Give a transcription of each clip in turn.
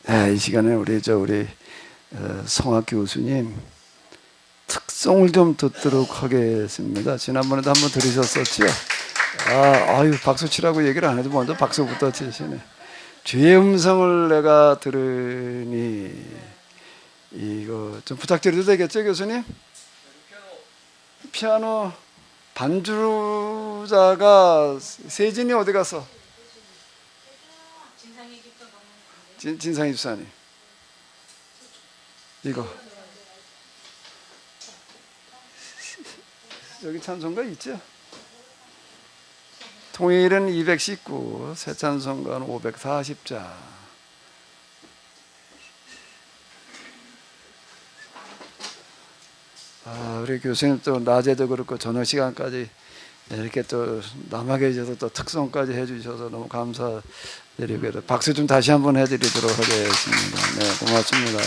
이 시간에 우리 성학 교수님 특송을 좀 듣도록 하겠습니다. 지난번에도 한번 들으셨었죠? 아유 박수 치라고 얘기를 안 해도 먼저 박수부터 치시네. 주의 음성을 내가 들으니, 이거 좀 부탁드려도 되겠죠, 교수님? 피아노 반주자가 세진이 어디 갔어? 진상희 집사님. 이거 여기 찬송가 있죠? 통일은 219, 새 찬송가는 540자. 우리 교수님 또 낮에도 그렇고 저녁 시간까지 이렇게 또 남아 계셔서 또 특송까지 해주셔서 너무 감사드리고, 박수 좀 다시 한번 해드리도록 하겠습니다. 네, 고맙습니다.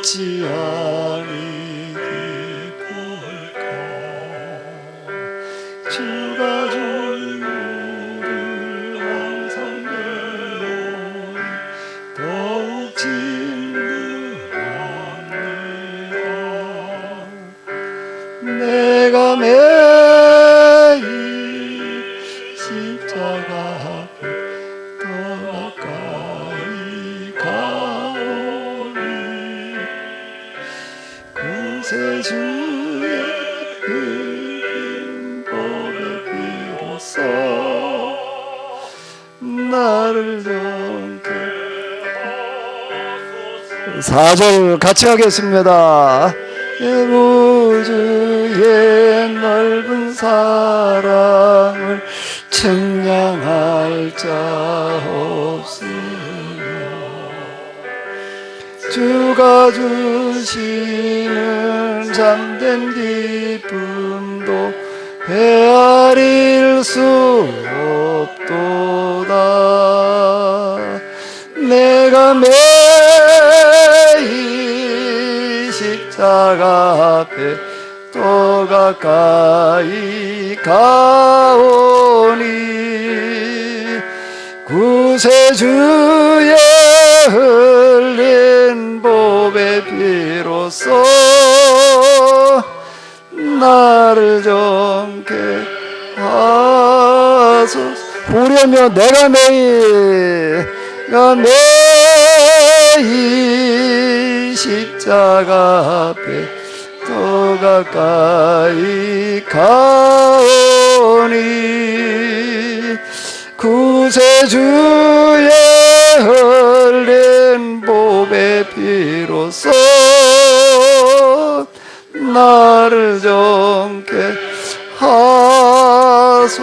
어찌하니 기쁠까? 주가 주를 항상 배우니 더욱 진구합니다. 내가 매일 십자가 앞에 더 가까이 가오니 구세 주의 흘린 보배 비로소 나를 영케 하소서. 4절 같이 하겠습니다. 우주의 넓은 사랑을 측량할 자 없으며 주가 주시는 참된 기쁨도 헤아릴 수 없도다. 내가 매일 십자가 앞에 또 가까이 가오니 구세주의 흘린 보배 피로써 나를 정케 하소서. 보려면 내가 매일 십자가 앞에 더 가까이 가오니 구세주의 흘린 보배 내 피로써 나를 정케 하소서.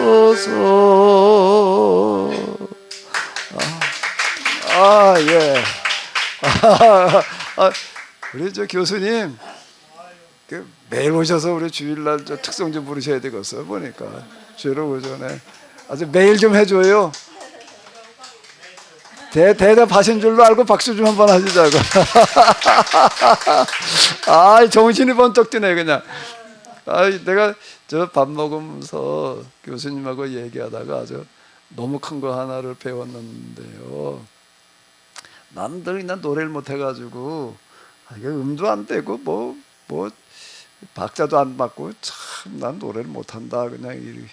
예. 우리 저 교수님 매일 오셔서 우리 주일날 저 특성 좀 부르셔야 되겠어 보니까 주일 오전에 아주 매일 좀 해줘요. 대답하신 줄로 알고 박수 좀 한번 하시자고. 정신이 번쩍 드네 그냥. 내가 저 밥 먹으면서 교수님하고 얘기하다가 아주 너무 큰 거 하나를 배웠는데요. 나는 늘 그냥 노래를 못 해가지고 이게 음도 안 되고 뭐 박자도 안 맞고 참 난 노래를 못 한다 그냥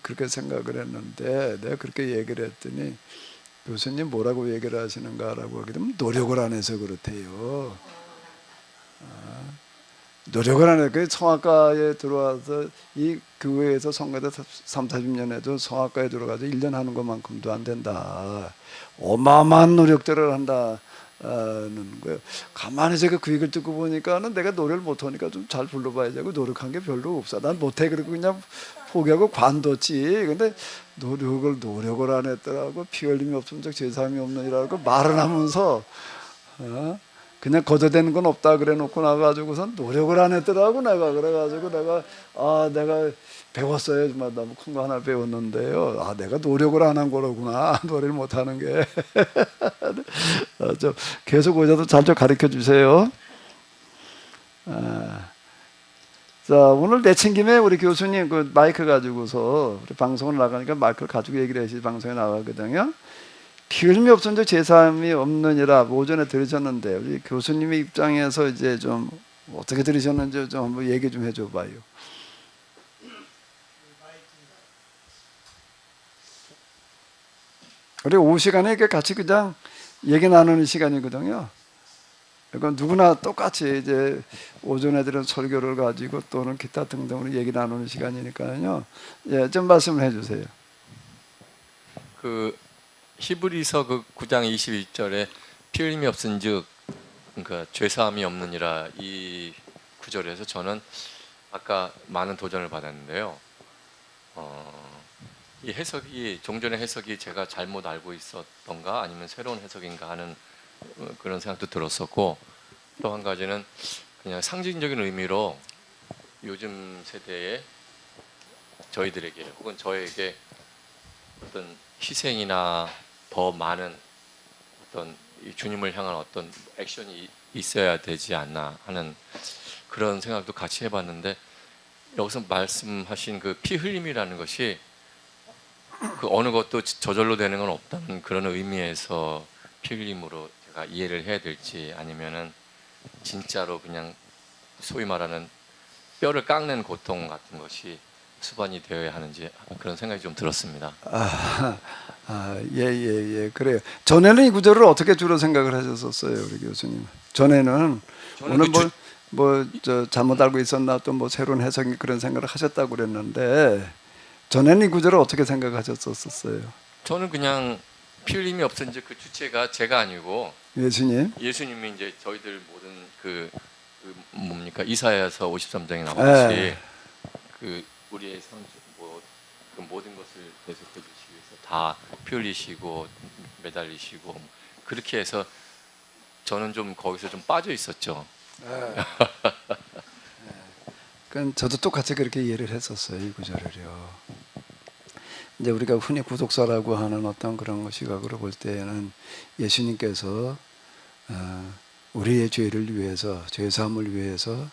그렇게 생각을 했는데 내가 그렇게 얘기를 했더니 교수님 뭐라고 얘기를 하시는가라고 하게 되면 노력을 안 해서 그렇대요. 노력을 안 해서 그 성악가에 들어와서 이 교회에서 성가대 30-40년 해도 성악가에 들어가서 1년 하는 것만큼도 안 된다. 어마어마한 노력들을 한다는 거예요. 가만히 제가 그 얘기를 듣고 보니까는 내가 노래를 못하니까 좀 잘 불러봐야지 하고 노력한 게 별로 없어. 난 못해 그러고 그냥 포기하고 관뒀지. 근데 노력을 안 했더라고. 피 흘림이 없으면 제사함이 없느니라고 말을 하면서 그냥 거저되는 건 없다 그래 놓고 나가지고선 노력을 안 했더라고. 내가 그래가지고 내가 배웠어요. 정말 너무 큰 거 하나 배웠는데요. 내가 노력을 안 한 거로구나. 노래를 못 하는 게. 좀 계속 오셔서 잘 좀 가르쳐 주세요. 자, 오늘 내친김에 우리 교수님 그 마이크 가지고서 우리 방송을 나가니까 마이크를 가지고 얘기를 해야지 방송에 나가거든요. 피 흘림이 없은즉 제사함이 없느니라 오전에 들으셨는데 우리 교수님의 입장에서 이제 좀 어떻게 들으셨는지 좀 한번 얘기 좀 해줘 봐요. 우리 오후 시간에 이렇게 같이 그냥 얘기 나누는 시간이거든요. 그러니까 누구나 똑같이 이제 오전 애들은 설교를 가지고 또는 기타 등등으로 얘기 나누는 시간이니까요. 예, 좀 말씀을 해주세요. 그 히브리서 그 9장 22절에 피 흘림이 없은즉 그러니까 죄사함이 없느니라 이 구절에서 저는 아까 많은 도전을 받았는데요. 이 해석이 종전의 해석이 제가 잘못 알고 있었던가 아니면 새로운 해석인가 하는 그런 생각도 들었었고 또 한 가지는 그냥 상징적인 의미로 요즘 세대에 저희들에게 혹은 저에게 어떤 희생이나 더 많은 어떤 주님을 향한 어떤 액션이 있어야 되지 않나 하는 그런 생각도 같이 해봤는데 여기서 말씀하신 그 피 흘림이라는 것이 그 어느 것도 저절로 되는 건 없다는 그런 의미에서 피 흘림으로 제가 이해를 해야 될지 아니면은 진짜로 그냥 소위 말하는 뼈를 깎는 고통 같은 것이 수반이 되어야 하는지 그런 생각이 좀 들었습니다. 예. 그래요. 전에는 이 구절을 어떻게 주로 생각을 하셨었어요, 우리 교수님? 전에는 오늘 저 잘못 알고 있었나 또 뭐 새로운 해석이 그런 생각을 하셨다고 그랬는데 전에는 이 구절을 어떻게 생각하셨었어요? 저는 그냥 피 흘림이 없은지 그 주체가 제가 아니고 예수님이 이제 저희들 모든 그 뭡니까 이사야서 53장에 나오듯이 그 우리의 그 모든 것을 대속해 주시기 위해서 다 피 흘리시고 매달리시고 그렇게 해서 저는 좀 거기서 좀 빠져 있었죠. 그건 저도 똑같이 그렇게 이해를 했었어요, 이 구절을요. 이제 우리가 흔히 구속사라고 하는 어떤 그런 시각으로 볼 때는 예수님께서 우리의 죄를 위해서 죄 사함을 위해서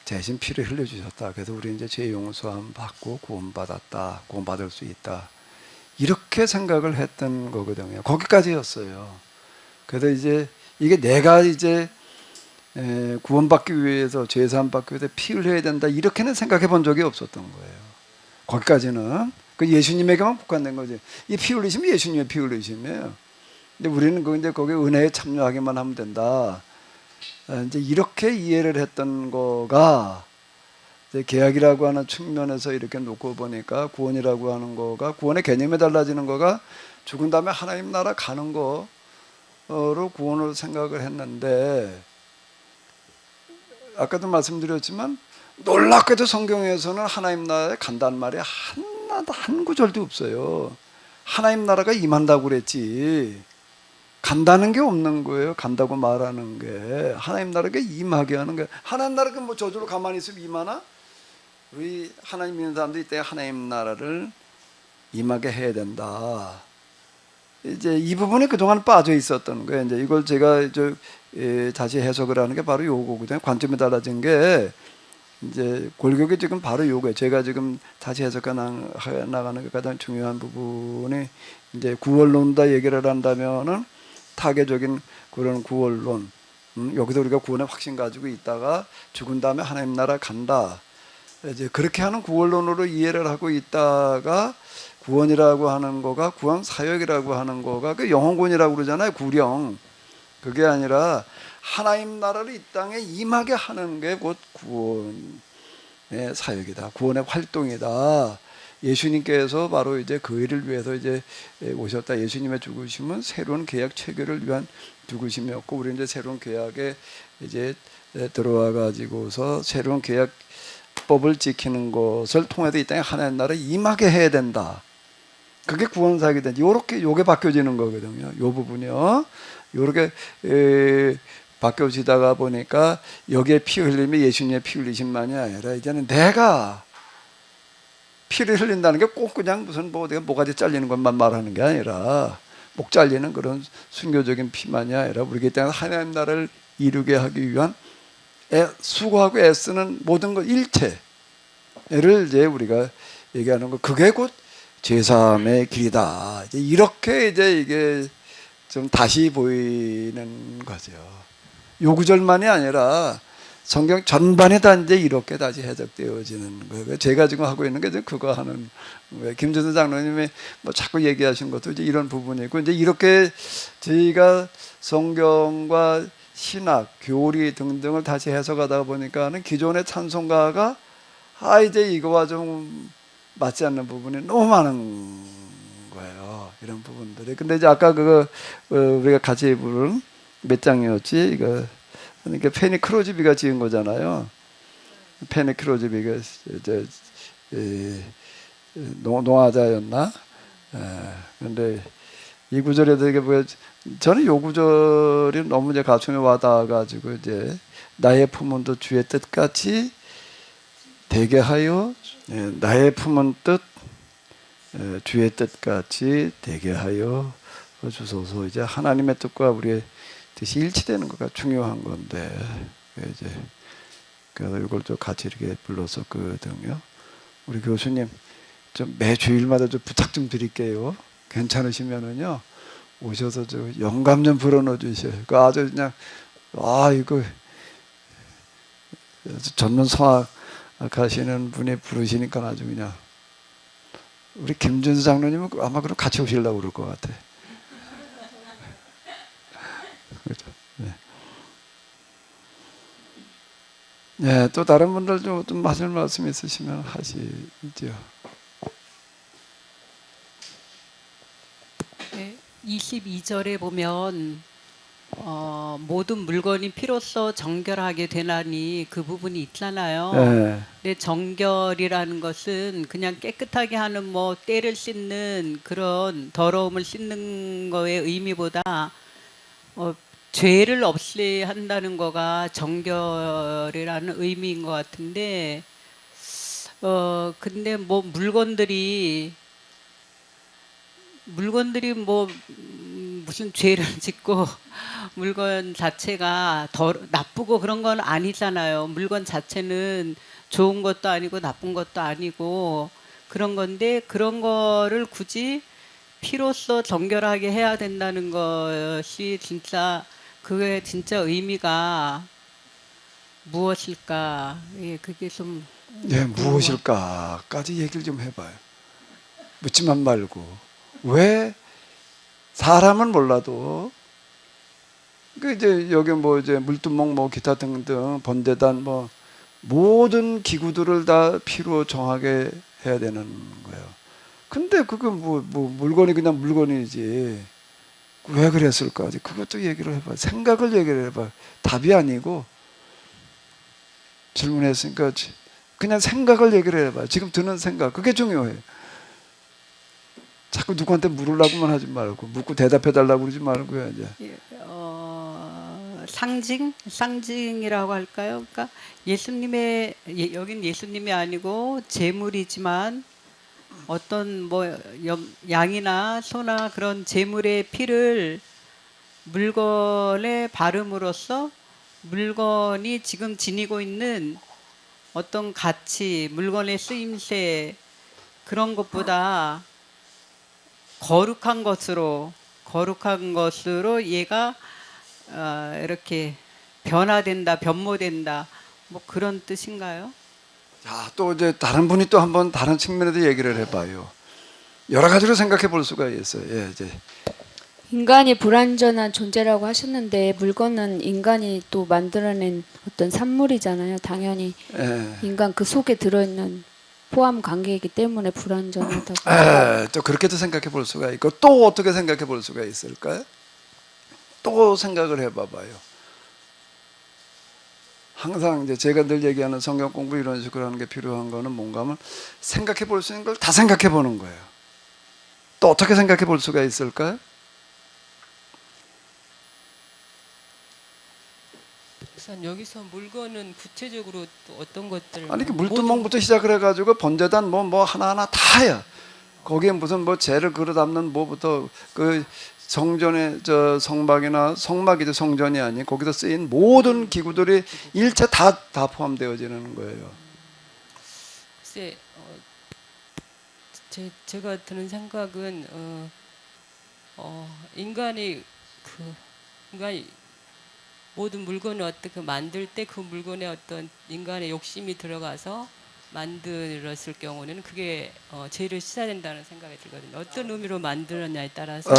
대신 피를 흘려주셨다. 그래서 우리 이제 죄 용서함 받고 구원받았다, 구원받을 수 있다. 이렇게 생각을 했던 거거든요. 거기까지였어요. 그래서 이제 이게 내가 이제 구원받기 위해서 죄 사함 받기 위해서 피 흘려야 된다 이렇게는 생각해 본 적이 없었던 거예요. 거기까지는 그 예수님에게만 국한된 거지. 이 피 흘리심이 예수님의 피 흘리심이에요. 근데 우리는 이제 거기에 은혜에 참여하기만 하면 된다. 이제 이렇게 이해를 했던 거가 이제 개혁이라고 하는 측면에서 이렇게 놓고 보니까 구원이라고 하는 거가 구원의 개념이 달라지는 거가 죽은 다음에 하나님 나라 가는 거 구원으로 생각을 했는데 아까도 말씀드렸지만 놀랍게도 성경에서는 하나님 나라에 간다는 말이 한 구절도 없어요. 하나님 나라가 임한다고 그랬지 간다는 게 없는 거예요. 간다고 말하는 게 하나님 나라가 임하게 하는 거예요. 하나님 나라가 뭐 저절로 가만히 있으면 임하나? 우리 하나님 믿는 사람들이 이때 하나님 나라를 임하게 해야 된다. 이제 이 부분이 그동안 빠져 있었던 거예요. 이제 이걸 제가 다시 해석을 하는 게 바로 요거거든요. 관점이 달라진 게 이제 골격이 지금 바로 요거예요. 제가 지금 다시 해석해 나가는 게 가장 중요한 부분이 이제 구원론다 얘기를 한다면은 타계적인 그런 구원론. 여기서 우리가 구원의 확신 가지고 있다가 죽은 다음에 하나님 나라 간다. 이제 그렇게 하는 구원론으로 이해를 하고 있다가 구원이라고 하는 거가 구원 사역이라고 하는 거가 그 영혼구원이라고 그러잖아요. 구령. 그게 아니라 하나님 나라를 이 땅에 임하게 하는 게 곧 구원의 사역이다. 구원의 활동이다. 예수님께서 바로 이제 그 일을 위해서 이제 오셨다. 예수님의 죽으심은 새로운 계약 체결을 위한 죽으심이었고, 우리 이제 새로운 계약에 이제 들어와 가지고서 새로운 계약법을 지키는 것을 통해서 이 땅에 하나님 나라에 임하게 해야 된다. 그게 구원 사역이다. 요게 바뀌어지는 거거든요. 요 부분이요. 요렇게 바뀌어지다가 보니까 여기에 피 흘림이 예수님의 피 흘리심만이 아니라 이제는 내가 피를 흘린다는 게 꼭 그냥 무슨 내가 모가지 잘리는 것만 말하는 게 아니라 목 잘리는 그런 순교적인 피만이 아니라 우리가 이 땅에 하나님 나라를 이루게 하기 위한 수고하고 애쓰는 모든 것 일체를 이제 우리가 얘기하는 거, 그게 곧 제3의 길이다. 이렇게 이제 이게 좀 다시 보이는 거죠. 요 구절만이 아니라 성경 전반이 다 이제 이렇게 다시 해석되어지는 거예요. 제가 지금 하고 있는 게 이제 그거 하는 거예요. 김준수 장로님이 뭐 자꾸 얘기하신 것도 이제 이런 부분이고, 이제 이렇게 저희가 성경과 신학, 교리 등등을 다시 해석하다 보니까는 기존의 찬송가가 이제 이거와 좀 맞지 않는 부분이 너무 많은 거예요. 이런 부분들이. 근데 이제 아까 그거 우리가 같이 부른 몇 장이었지? 이거 그러니까 페니 크로즈비가 지은 거잖아요. 페니 크로즈비가 이제 농화자였나? 근데 이 구절에 되게 저는 요 구절이 너무 이제 가슴에 와닿아가지고 이제 나의 품은 또 주의 뜻같이 되게 하여 나의 품은 뜻 주의 뜻같이 되게 하여 주소서. 이제 하나님의 뜻과 우리의 뜻이 일치되는 거가 중요한 건데 이제 그래서 이걸 좀 같이 이렇게 불렀었거든요. 우리 교수님 좀 매 주일마다 좀 부탁 좀 드릴게요. 괜찮으시면은요 오셔서 저 영감 좀 불어넣어 주셔요. 그 아주 그냥 이거 전문 성악 하시는 분이 부르시니까 아주 그냥 우리 김준수 장로님은 아마 그럼 같이 오시려고 그럴 것 같아. 그렇죠. 네, 또 다른 분들도 좀 하실 말씀 있으시면 하시죠. 네, 22절에 보면 모든 물건이 피로써 정결하게 되나니 그 부분이 있잖아요. 네. 근데 정결이라는 것은 그냥 깨끗하게 하는 때를 씻는 그런 더러움을 씻는 거의 의미보다 죄를 없이 한다는 거가 정결이라는 의미인 것 같은데 근데 물건들이 무슨 죄를 짓고 물건 자체가 나쁘고 그런 건 아니잖아요. 물건 자체는 좋은 것도 아니고 나쁜 것도 아니고 그런 건데 그런 거를 굳이 피로써 정결하게 해야 된다는 것이 그게 진짜 의미가 무엇일까? 예, 그게 좀 무엇일까까지 얘기를 좀 해봐요. 묻지만 말고 왜 사람은 몰라도 이제 여기 이제 물두멍 기타 등등 번대단 모든 기구들을 다 피로 정하게 해야 되는 거예요. 근데 그거 물건이 그냥 물건이지. 왜 그랬을까? 그것도 얘기를 해봐. 생각을 얘기를 해봐. 답이 아니고 질문했으니까 그냥 생각을 얘기를 해봐. 지금 드는 생각 그게 중요해. 자꾸 누구한테 물으려고만 하지 말고 묻고 대답해달라고 그러지 말고요. 이제 상징이라고 할까요? 그러니까 여긴 예수님이 아니고 제물이지만 어떤 뭐 양이나 소나 그런 제물의 피를 물건에 바름으로써 물건이 지금 지니고 있는 어떤 가치, 물건의 쓰임새 그런 것보다 거룩한 것으로 얘가 이렇게 변화된다, 변모된다, 뭐 그런 뜻인가요? 자, 또 이제 다른 분이 또 한번 다른 측면에도 얘기를 해봐요. 여러 가지로 생각해 볼 수가 있어요. 예, 이제 인간이 불완전한 존재라고 하셨는데 물건은 인간이 또 만들어낸 어떤 산물이잖아요. 당연히 예. 인간 그 속에 들어있는 포함 관계이기 때문에 불완전하다고. 또 그렇게도 생각해 볼 수가 있고 또 어떻게 생각해 볼 수가 있을까요? 또 생각을 해봐봐요. 항상 이제 제가 늘 얘기하는 성경 공부 이런 식으로 하는 게 필요한 거는 뭔가 하면 생각해 볼 수 있는 걸 다 생각해 보는 거예요. 또 어떻게 생각해 볼 수가 있을까요? 우선 여기서 물건은 구체적으로 또 어떤 것들 아니 그 물두멍부터 시작을 해가지고 번제단 뭐 하나하나 다야. 거기에 무슨 뭐 재를 그려 담는 뭐부터 그 성전의 저 성막이죠. 성전이 아닌 거기서 쓰인 모든 기구들이 일체 다 포함되어지는 거예요. 글쎄 제가 드는 생각은 인간이 모든 물건을 어떻게 만들 때 그 물건에 어떤 인간의 욕심이 들어가서 만들었을 경우는 그게 죄를 씻어야 된다는 생각이 들거든요. 어떤 의미로 만들었냐에 따라서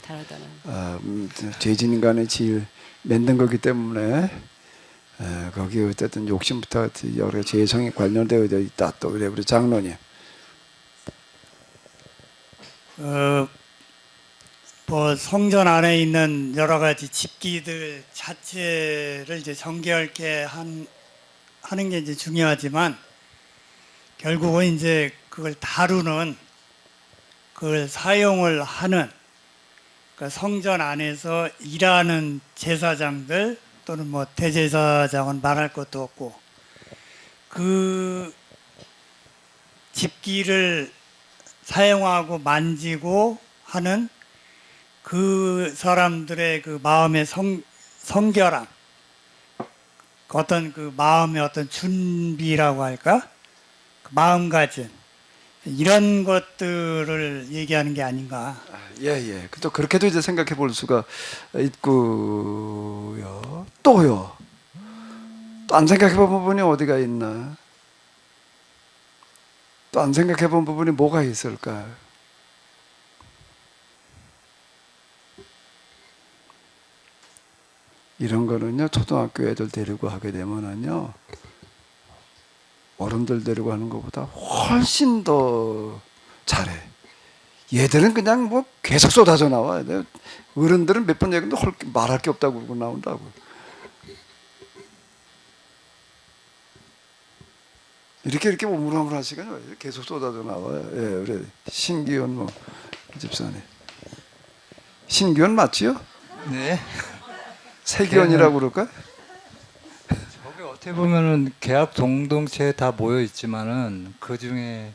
다르다는. 죄진 인간의 질 만든 거기 때문에 거기에 어쨌든 욕심부터 여러 죄성이 관련되어 있다. 또 그래 우리 장로님. 뭐 성전 안에 있는 여러 가지 집기들 자체를 이제 정결케 하는 게 이제 중요하지만 결국은 이제 그걸 다루는 그걸 사용을 하는 그러니까 성전 안에서 일하는 제사장들 또는 뭐 대제사장은 말할 것도 없고 그 집기를 사용하고 만지고 하는 그 사람들의 그 마음의 성결함, 어떤 그 마음의 어떤 준비라고 할까? 그 마음가짐 이런 것들을 얘기하는 게 아닌가. 예. 또 그렇게도 이제 생각해 볼 수가 있고요. 또요. 또 안 생각해 본 부분이 어디가 있나? 또 안 생각해 본 부분이 뭐가 있을까? 이런 거는요 초등학교 애들 데리고 하게 되면은요 어른들 데리고 하는 것보다 훨씬 더 잘해. 얘들은 그냥 뭐 계속 쏟아져 나와. 어른들은 몇 번 얘기해도 말할 게 없다고 그러고 나온다고. 이렇게 우물우물 할 시간이 왜 계속 쏟아져 나와요. 예, 그래. 신기현 뭐 집사님. 신기현 맞지요? 네. 세기현이라고 그럴까? 저게 어떻게 보면은 계약 공동체에 다 모여 있지만은 그 중에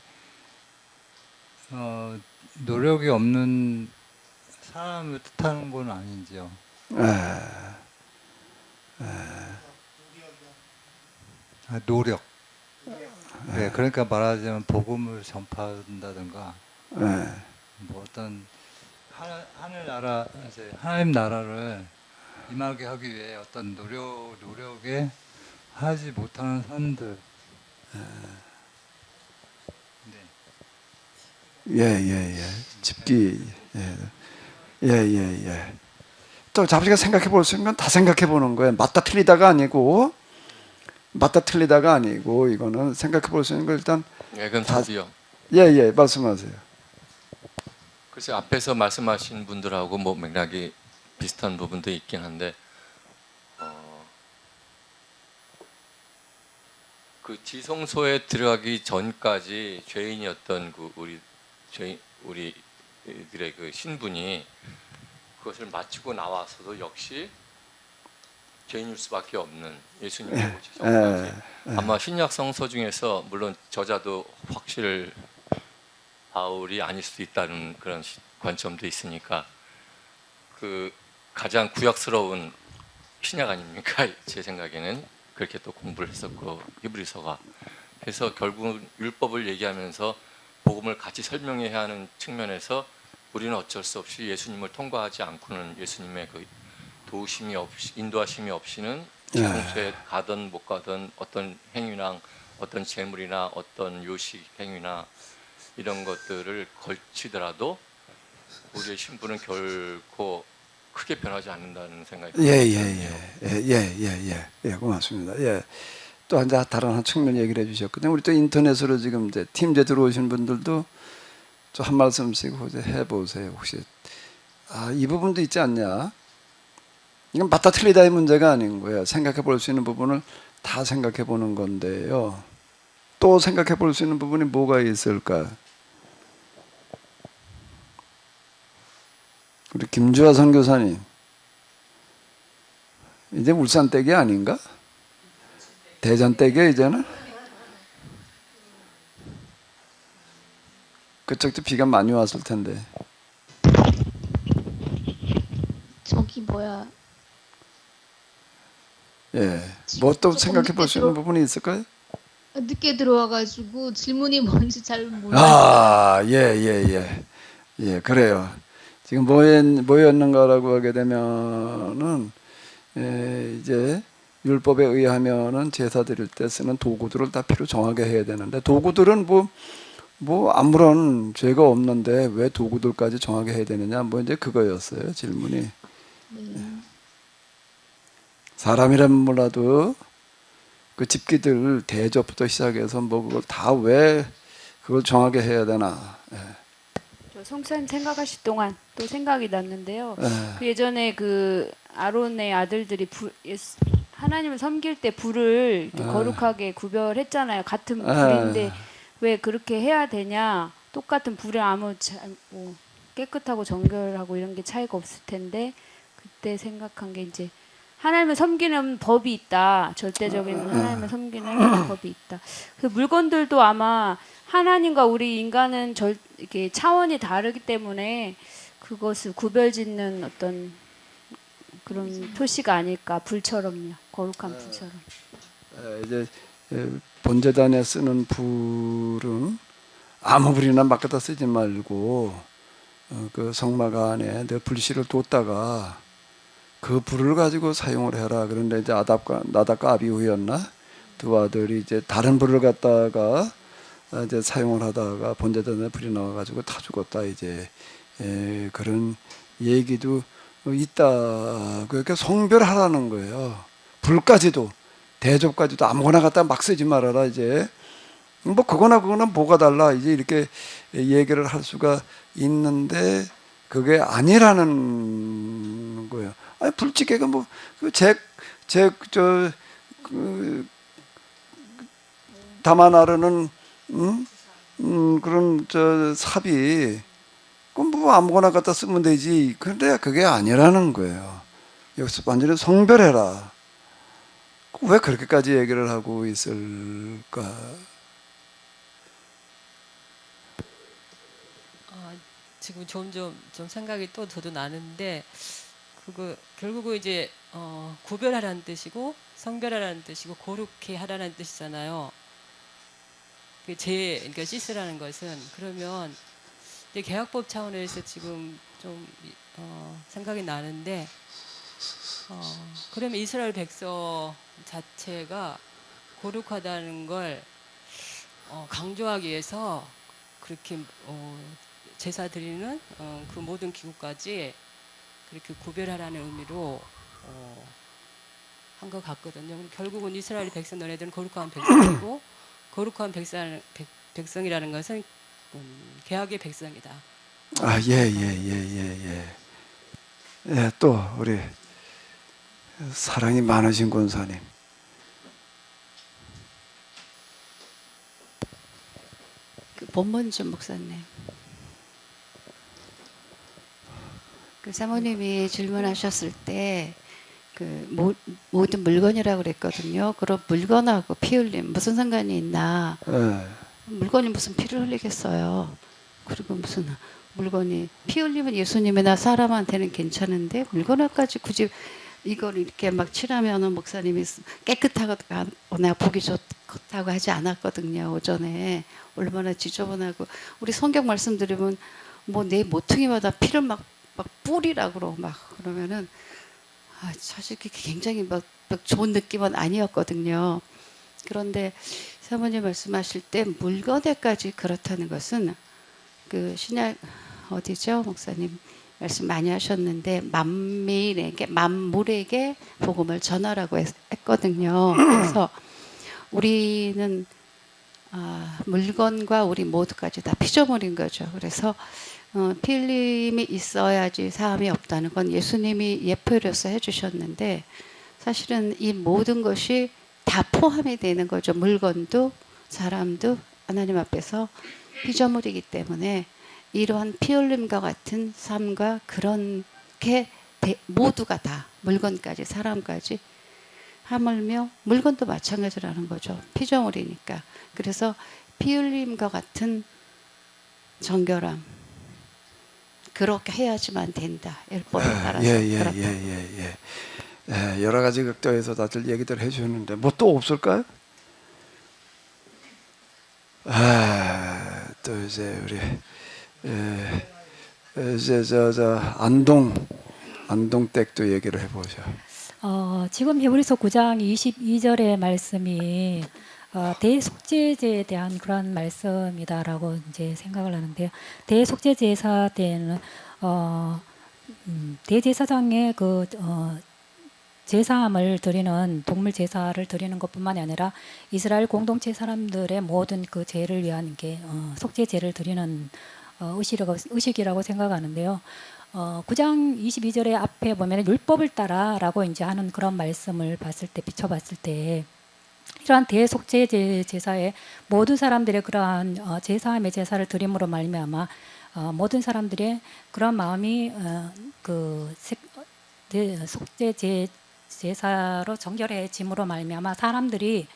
노력이 없는 사람을 뜻하는 건 아닌지요. 노력. 네, 그러니까 말하자면 복음을 전파한다든가 뭐 어떤 하늘나라 이제 하나님 나라를 임하게 하기 위해 어떤 노력에 하지 못하는 사람들. 예. 집기. 예. 또 자기가 생각해 볼 수 있는 건 다 생각해 보는 거예요. 맞다 틀리다가 아니고 이거는 생각해 볼 수 있는 거 일단 예, 그럼 저도요. 예, 말씀하세요. 글쎄 앞에서 말씀하신 분들하고 뭐 맥락이 비슷한 부분도 있긴 한데 그 지성소에 들어가기 전까지 죄인이었던 그 우리들의 그 신분이 그것을 마치고 나와서도 역시 죄인일 수밖에 없는 예수님의 오시 전까지 아마 신약 성서 중에서 물론 저자도 확실 바울이 아닐 수도 있다는 그런 관점도 있으니까 그 가장 구약스러운 신약 아닙니까? 제 생각에는 그렇게 또 공부를 했었고 히브리서가 그래서 결국은 율법을 얘기하면서 복음을 같이 설명해야 하는 측면에서 우리는 어쩔 수 없이 예수님을 통과하지 않고는 예수님의 그 도우심이 없이 인도하심이 없이는 지성소에 가든 못 가든 어떤 행위나 어떤 재물이나 어떤 요식 행위나 이런 것들을 걸치더라도 우리의 신분은 결코 크게 변하지 않는다는 생각이 예, 고맙습니다. 예. 또 한 다른 한 측면 얘기를 해주셨거든요. 우리 또 인터넷으로 지금 이제 팀제 들어오신 분들도 좀 한 말씀씩 해보세요. 혹시 이 부분도 있지 않냐? 이건 맞다 틀리다의 문제가 아닌 거예요. 생각해 볼 수 있는 부분을 다 생각해 보는 건데요. 또 생각해 볼 수 있는 부분이 뭐가 있을까? 우리 김주하 선교사님, 이제 울산 댁이 아닌가? 대전 댁이 이제는? 그쪽도 비가 많이 왔을 텐데. 저기 뭐야? 예, 뭐 또 생각해 볼 수 있는 부분이 있을까요? 늦게 들어와가지고 질문이 뭔지 잘 몰라요. 예, 그래요. 지금 뭐였는가라고 하게 되면은 이제 율법에 의하면은 제사 드릴 때 쓰는 도구들을 다 필요 정하게 해야 되는데 도구들은 뭐 아무런 죄가 없는데 왜 도구들까지 정하게 해야 되느냐 뭐 이제 그거였어요 질문이. 사람이라면 몰라도 그 집기들 대접부터 시작해서 뭐 그걸 다 왜 그걸 정하게 해야 되나. 저 송사님 생각하실 동안 또 생각이 났는데요. 예. 그 예전에 그 아론의 아들들이 하나님을 섬길 때 불을 이렇게 거룩하게 구별했잖아요. 같은 불인데 왜 그렇게 해야 되냐? 똑같은 불에 아무 뭐 깨끗하고 정결하고 이런 게 차이가 없을 텐데 그때 생각한 게 이제 하나님을 섬기는 법이 있다. 절대적인 하나님을 섬기는 법이 있다. 그 물건들도 아마 하나님과 우리 인간은 이렇게 차원이 다르기 때문에 그것을 구별짓는 어떤 그런 표시가 아닐까. 불처럼요. 거룩한 불처럼. 이제 본제단에 쓰는 불은 아무 불이나 막 갖다 쓰지 말고 그 성막 안에 내 불씨를 뒀다가 그 불을 가지고 사용을 해라. 그런데 이제 나답과 아비후였나 두 아들이 이제 다른 불을 갖다가 이제 사용을 하다가 본제단에 불이 나와가지고 다 죽었다. 이제 그런 얘기도 있다. 그러니까 성별하라는 거예요. 불까지도 대접까지도 아무거나 갖다 막 쓰지 말아라. 이제 뭐 그거나 뭐가 달라. 이제 이렇게 얘기를 할 수가 있는데 그게 아니라는 거예요. 아니 불찌개가 담아 나르는 그런 삽이 그건 뭐 아무거나 갖다 쓰면 되지. 그런데 그게 아니라는 거예요. 여기서 완전히 성별해라. 왜 그렇게까지 얘기를 하고 있을까? 지금 점점 좀 생각이 또 저도 나는데 그거 결국은 이제 구별하라는 뜻이고 성별하라는 뜻이고 거룩히 하라는 뜻이잖아요. 그러니까 씻으라는 것은 그러면 이제 개혁법 차원에서 지금 좀 생각이 나는데 그러면 이스라엘 백성 자체가 거룩하다는 걸 강조하기 위해서 그렇게 제사 드리는 그 모든 기구까지 그렇게 구별하라는 의미로 한 것 같거든요. 결국은 이스라엘 백성 너네들은 거룩한 백성이고 거룩한 백성이라는 것은 개혁의 백성이다. 아, 예, 예, 예, 예, 예. 예, 또 우리 사랑이 많으신 권사님. 그 본문주 목사님. 그 사모님이 질문하셨을 때 그 모든 물건이라고 그랬거든요. 그럼 물건하고 피 흘림 무슨 상관이 있나? 예. 물건이 무슨 피를 흘리겠어요. 그리고 무슨 물건이 피 흘리면 예수님이나 사람한테는 괜찮은데 물건을까지 굳이 이걸 이렇게 막 칠하면은 목사님이 깨끗하거나 보기 좋다고 하지 않았거든요. 오전에 얼마나 지저분하고 우리 성경 말씀 들으면 뭐 내 모퉁이마다 피를 막 뿌리라 막 그러면은 사실 그게 굉장히 막 좋은 느낌은 아니었거든요. 그런데 사모님 말씀하실 때 물건에까지 그렇다는 것은 그 신약 어디죠 목사님 말씀 많이 하셨는데 만물에게 복음을 전하라고 했거든요. 그래서 우리는 물건과 우리 모두까지 다 피조물인 거죠. 그래서 피 흘림이 있어야지 사함이 없다는 건 예수님이 예표로서 해주셨는데 사실은 이 모든 것이 다 포함이 되는 거죠. 물건도 사람도 하나님 앞에서 피조물이기 때문에 이러한 피 흘림과 같은 삶과 그런 게 모두가 다 물건까지 사람까지 하물며 물건도 마찬가지라는 거죠. 피조물이니까. 그래서 피 흘림과 같은 정결함 그렇게 해야지만 된다. 율법에 따라서. 예, 예, 그렇다. 예, 예, 예. 예, 여러 가지 극도에서 다들 얘기들 해주셨는데 뭐 또 없을까요? 또 이제 우리 이제 저 안동댁도 얘기를 해보죠. 지금 히브리서 9장 22절의 말씀이 대속죄제에 대한 그런 말씀이다라고 이제 생각을 하는데요. 대속죄제사 때는 대제사장의 그 제사함을 드리는 동물 제사를 드리는 것뿐만이 아니라 이스라엘 공동체 사람들의 모든 그 죄를 위한 게 속죄제를 드리는 의식이라고 생각하는데요. 9장 22절의 앞에 보면 율법을 따라라고 이제 하는 그런 말씀을 비춰봤을 때 이러한 대속죄 제사에 모든 사람들의 그러한 제사함의 제사를 드림으로 말미암아 모든 사람들의 그런 마음이 그 속죄 제사로 정결해짐으로 말미암아 사람들이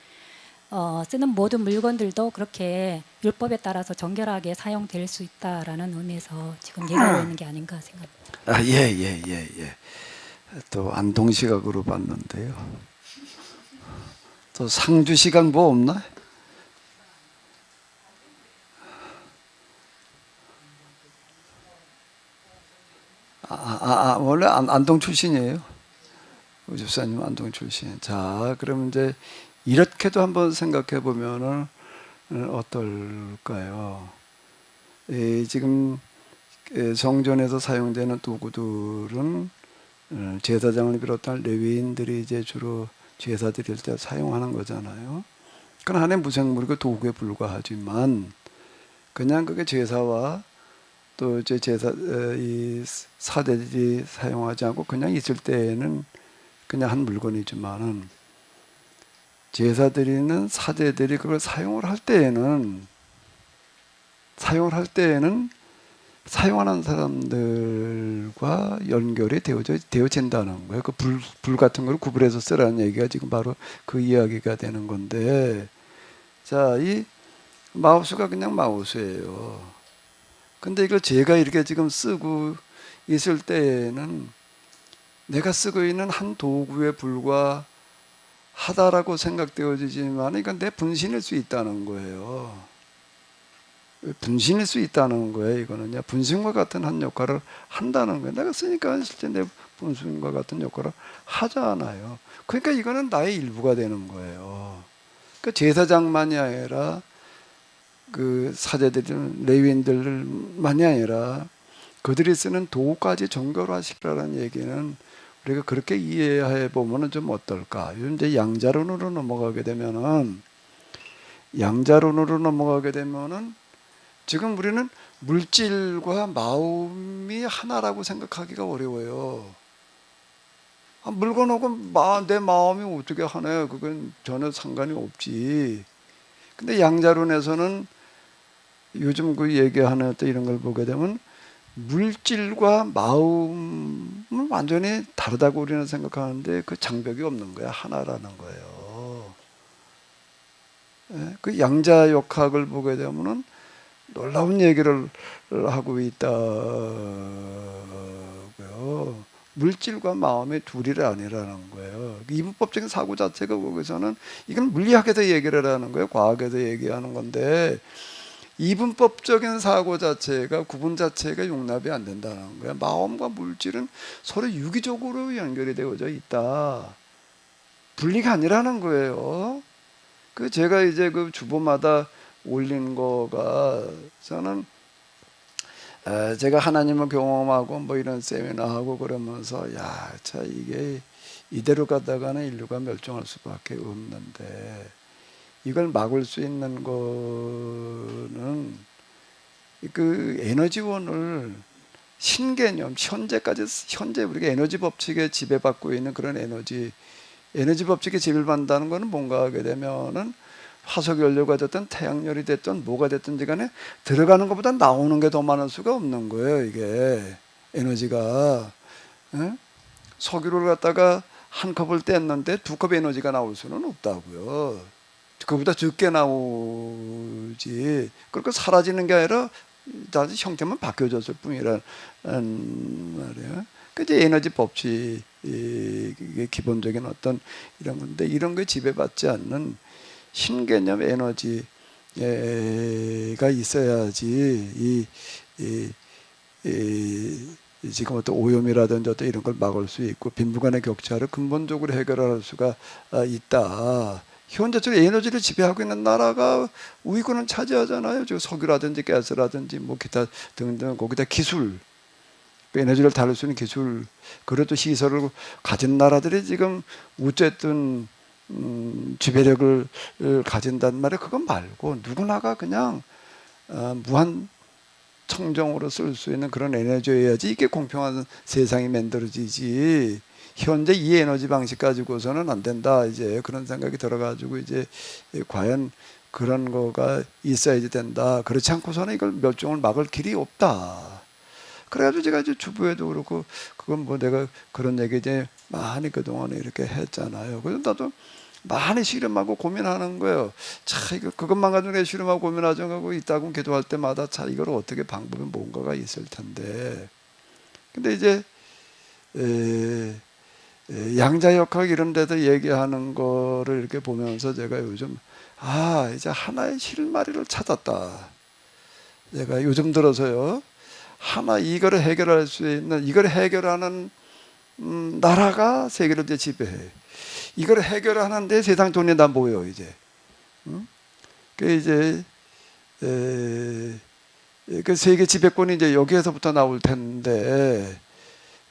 쓰는 모든 물건들도 그렇게 율법에 따라서 정결하게 사용될 수 있다라는 의미에서 지금 얘기하고 있는 게 아닌가 생각합니다. 예. 또 안동 시각으로 봤는데요. 또 상주 시각 뭐 없나? 원래 안동 출신이에요. 우리 집사님 안동 출신. 자, 그럼 이제 이렇게도 한번 생각해 보면은 어떨까요? 지금 성전에서 사용되는 도구들은 제사장을 비롯한 레위인들이 이제 주로 제사 드릴 때 사용하는 거잖아요. 그건 하나의 무생물이고 도구에 불과하지만 그냥 그게 제사와 또 이제 이 사대들이 사용하지 않고 그냥 있을 때에는 그냥 한 물건이지만은 제사 드리는 사제들이 그걸 사용을 할 때에는 사용하는 사람들과 연결이 되어진다는 거예요. 그 불 같은 걸 구분해서 쓰라는 얘기가 지금 바로 그 이야기가 되는 건데, 자, 이 마우스가 그냥 마우스예요. 근데 이걸 제가 이렇게 지금 쓰고 있을 때에는 내가 쓰고 있는 한 도구에 불과하다라고 생각되어지지만 이건 내 분신일 수 있다는 거예요. 분신일 수 있다는 거예요. 이거는요. 분신과 같은 한 역할을 한다는 거예요. 내가 쓰니까 실제 내 분신과 같은 역할을 하잖아요. 그러니까 이거는 나의 일부가 되는 거예요. 그러니까 제사장만이 아니라 그 사제들, 레위인들만이 아니라 그들이 쓰는 도구까지 정결화시키라는 얘기는 우리가 그렇게 이해해 보면은 좀 어떨까? 요즘 이제 양자론으로 넘어가게 되면은 지금 우리는 물질과 마음이 하나라고 생각하기가 어려워요. 물건하고 내 마음이 어떻게 하나요? 그건 전혀 상관이 없지. 근데 양자론에서는 요즘 그 얘기하는 또 이런 걸 보게 되면 물질과 마음은 완전히 다르다고 우리는 생각하는데 그 장벽이 없는 거야. 하나라는 거예요. 예? 그 양자역학을 보게 되면은 놀라운 얘기를 하고 있다고요. 물질과 마음의 둘이 아니라는 거예요. 이분법적인 사고 자체가 거기서는 이건 물리학에서 얘기를 하는 거예요. 과학에서 얘기하는 건데 이분법적인 사고 자체가 구분 자체가 용납이 안 된다는 거예요. 마음과 물질은 서로 유기적으로 연결이 되어져 있다. 분리가 아니라는 거예요. 그 제가 이제 그 주보마다 올린 거가 저는 제가 하나님을 경험하고 뭐 이런 세미나하고 그러면서 참 이게 이대로 가다가는 인류가 멸종할 수밖에 없는데 이걸 막을 수 있는 거는 그 에너지원을 신개념 현재 우리가 에너지 법칙에 지배받고 있는 그런 에너지 법칙에 지배받는다는 거는 뭔가 하게 되면은 화석 연료가 됐든 태양열이 됐든 뭐가 됐든지 간에 들어가는 것보다 나오는 게 더 많을 수가 없는 거예요. 이게 에너지가 석유를 갖다가 한 컵을 뗐는데 두 컵 에너지가 나올 수는 없다고요. 그보다 적게 나오지. 그러니까 사라지는 게 아니라 다시 형태만 바뀌어졌을 뿐이란 말이에요. 그 이제 에너지 법칙 이게 기본적인 어떤 이런 건데 이런 거에 지배받지 않는 신개념 에너지가 있어야지 지금 어떤 오염이라든지 어떤 이런 걸 막을 수 있고 빈부간의 격차를 근본적으로 해결할 수가 있다. 현재적으로 에너지를 지배하고 있는 나라가 우위권을 차지하잖아요. 지금 석유라든지 가스라든지 뭐 기타 등등 거기다 기술, 에너지를 다룰 수 있는 기술, 그래도 시설을 가진 나라들이 지금 어쨌든 지배력을 가진단 말이에요. 그거 말고 누구나가 그냥 무한 청정으로 쓸 수 있는 그런 에너지여야지 이게 공평한 세상이 만들어지지. 현재 이 에너지 방식 가지고서는 안 된다. 이제 그런 생각이 들어가지고 이제 과연 그런 거가 있어야지 된다. 그렇지 않고서는 이걸 멸종을 막을 길이 없다. 그래가지고 제가 이제 주부에도 그렇고 그건 뭐 내가 그런 얘기 이제 많이 그동안에 이렇게 했잖아요. 그래서 나도 많이 씨름하고 고민하는 거예요. 자, 이거 그것만 가지고 내 씨름하고 고민하죠. 하고 이따금 기도할 때마다 자, 이걸 어떻게 방법이 뭔가가 있을 텐데. 근데 이제 양자역학 이런 데서 얘기하는 거를 이렇게 보면서 제가 요즘 이제 하나의 실마리를 찾았다. 제가 요즘 들어서요. 하나 이거를 해결할 수 있는 이걸 해결하는 나라가 세계를 이제 지배해. 이걸 해결하는데 세상 돈이 다 모여 이제. 그 이제 그 세계 지배권이 이제 여기에서부터 나올 텐데.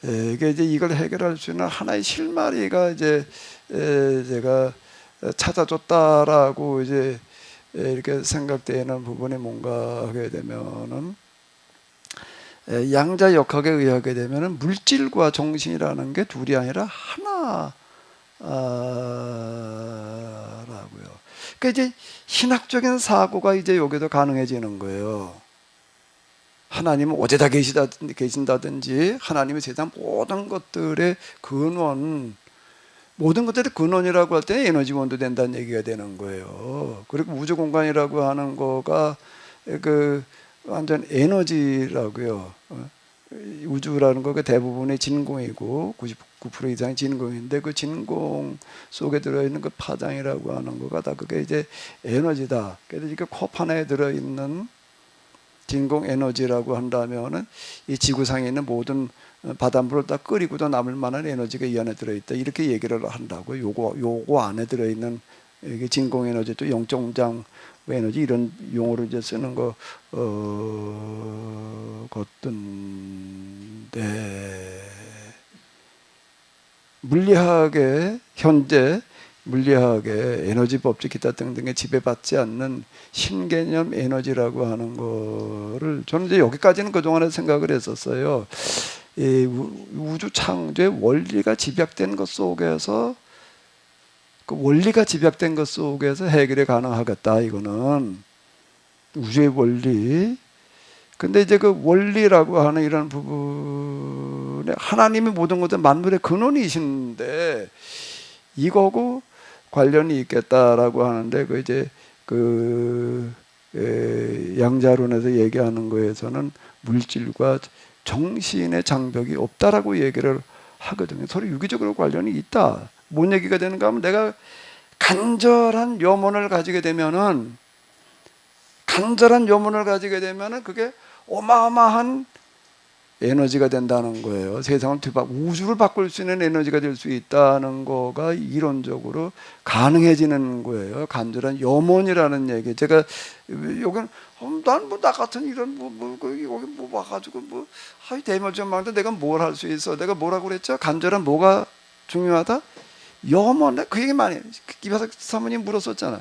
이게 이제 이걸 해결할 수 있는 하나의 실마리가 이제 제가 찾아줬다라고 이제 이렇게 생각되는 부분이 뭔가 하게 되면은 양자역학에 의하게 되면은 물질과 정신이라는 게 둘이 아니라 하나라고요. 그러니까 이제 신학적인 사고가 이제 여기도 가능해지는 거예요. 하나님은 어디다 계신다든지 하나님이 세상 모든 것들의 근원, 모든 것들의 근원이라고 할 때는 에너지원도 된다는 얘기가 되는 거예요. 그리고 우주 공간이라고 하는 거가 그 완전 에너지라고요. 우주라는 거가 대부분의 진공이고 99% 이상이 진공인데 그 진공 속에 들어있는 그 파장이라고 하는 거가 다 그게 이제 에너지다. 그래서 이게 컵 하나에 들어있는 진공 에너지라고 한다면은 이 지구상에 있는 모든 바닷물을 다 끓이고도 남을 만한 에너지가 이 안에 들어있다. 이렇게 얘기를 한다고. 요거 안에 들어있는 이게 진공 에너지 또 영적장 에너지 이런 용어로 이제 쓰는 것든데 물리학의 현재 물리학의 에너지 법칙 기타 등등에 지배받지 않는 신개념 에너지라고 하는 거를 저는 이제 여기까지는 그동안에 생각을 했었어요. 이 우주 창조의 원리가 집약된 것 속에서 그 원리가 집약된 것 속에서 해결이 가능하겠다. 이거는 우주의 원리. 근데 이제 그 원리라고 하는 이런 부분에 하나님이 모든 것들 만물의 근원이신데 이거고 관련이 있겠다라고 하는데 그 이제 그 양자론에서 얘기하는 거에서는 물질과 정신의 장벽이 없다라고 얘기를 하거든요. 서로 유기적으로 관련이 있다. 뭔 얘기가 되는가 하면 내가 간절한 염원을 가지게 되면은 그게 어마어마한 에너지가 된다는 거예요. 세상을 우주를 바꿀 수 있는 에너지가 될 수 있다는 거가 이론적으로 가능해지는 거예요. 간절한 염원이라는 얘기. 제가 여기는 난 뭐 나 같은 이런 여기 뭐 와가지고 대멸전망대 내가 뭘 할 수 있어? 내가 뭐라고 그랬죠? 간절한 뭐가 중요하다? 염원. 그 얘기 많이 이바사 사모님 물었었잖아.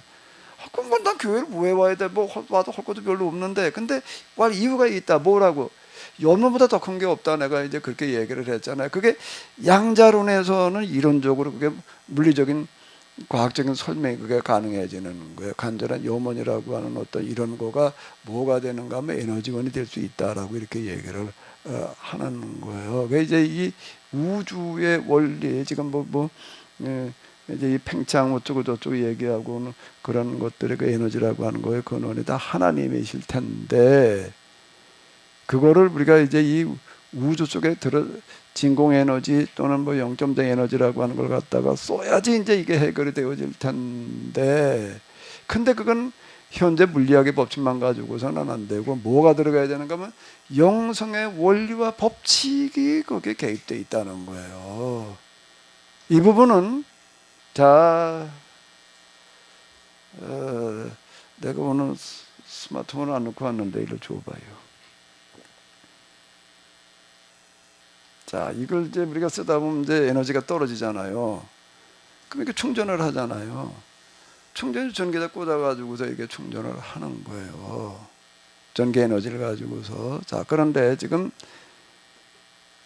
그럼 난 교회를 왜 와야 돼? 뭐 와도 할 것도 별로 없는데. 근데 와 이유가 있다. 뭐라고? 염원보다 더 큰 게 없다. 내가 이제 그렇게 얘기를 했잖아요. 그게 양자론에서는 이론적으로 그게 물리적인 과학적인 설명이 그게 가능해지는 거예요. 간절한 염원이라고 하는 어떤 이런 거가 뭐가 되는가 하면 에너지원이 될 수 있다라고 이렇게 얘기를 하는 거예요. 그 이제 이 우주의 원리 지금 이제 이 팽창 어쩌고 저쩌고 얘기하고는 그런 것들의 그 에너지라고 하는 거에 근원이 다 하나님이실 텐데 그거를 우리가 이제 이 우주 속에 진공 에너지 또는 뭐 0점대 에너지라고 하는 걸 갖다가 써야지 이제 이게 해결이 되어질 텐데 근데 그건 현재 물리학의 법칙만 가지고서는 안 되고 뭐가 들어가야 되는가 하면 영성의 원리와 법칙이 거기에 개입되어 있다는 거예요. 이 부분은 내가 오늘 스마트폰을 안 놓고 왔는데 이걸 줘봐요. 자, 이걸 이제 우리가 쓰다 보면 이제 에너지가 떨어지잖아요. 그럼 이렇게 충전을 하잖아요. 충전이 전기에다 꽂아가지고서 이게 충전을 하는 거예요. 전기 에너지를 가지고서. 자, 그런데 지금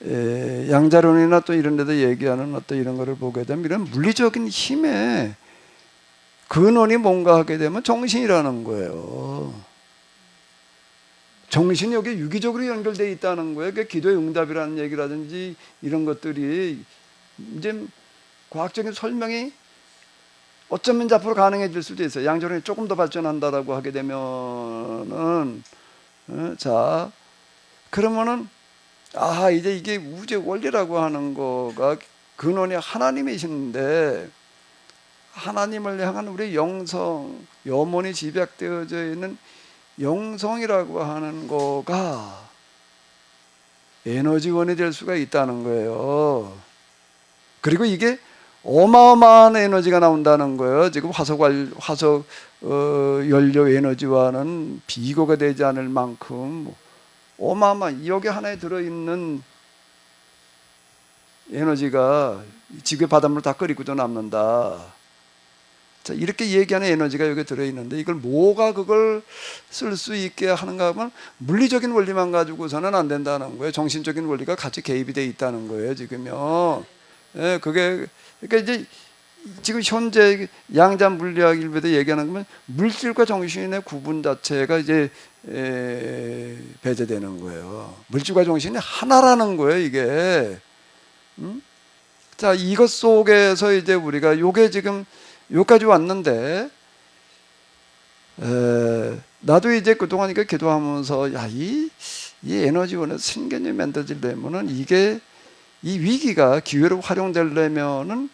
양자론이나 또 이런 데도 얘기하는 어떤 이런 거를 보게 되면 이런 물리적인 힘의 근원이 뭔가 하게 되면 정신이라는 거예요. 정신이 여기에 유기적으로 연결되어 있다는 거예요. 그게 기도의 응답이라는 얘기라든지 이런 것들이 이제 과학적인 설명이 어쩌면 앞으로 가능해질 수도 있어요. 양자론이 조금 더 발전한다라고 하게 되면은 자 그러면은 이제 이게 우주의 원리라고 하는 거가 근원이 하나님이신데 하나님을 향한 우리 영성, 염원이 집약되어져 있는 영성이라고 하는 거가 에너지원이 될 수가 있다는 거예요. 그리고 이게 어마어마한 에너지가 나온다는 거예요. 지금 화석 연료 에너지와는 비교가 되지 않을 만큼 어마어마한 여기 하나에 들어있는 에너지가 지구의 바닷물 다 끓이고도 남는다. 자, 이렇게 얘기하는 에너지가 여기 들어있는데 이걸 뭐가 그걸 쓸 수 있게 하는가 하면 물리적인 원리만 가지고서는 안 된다는 거예요. 정신적인 원리가 같이 개입이 돼 있다는 거예요. 지금요. 예, 그게 그러니까 이제 지금 현재 양자 물리학 일부에도 얘기하는 거면 물질과 정신의 구분 자체가 이제 배제되는 거예요. 물질과 정신이 하나라는 거예요. 이게. 자, 이것 속에서 이제 우리가 요게 지금 여기까지 왔는데 나도 이제 그동안 이렇게 기도하면서 이 에너지원에서 신개념이 만들어지려면은 이게 이 위기가 기회로 활용되려면은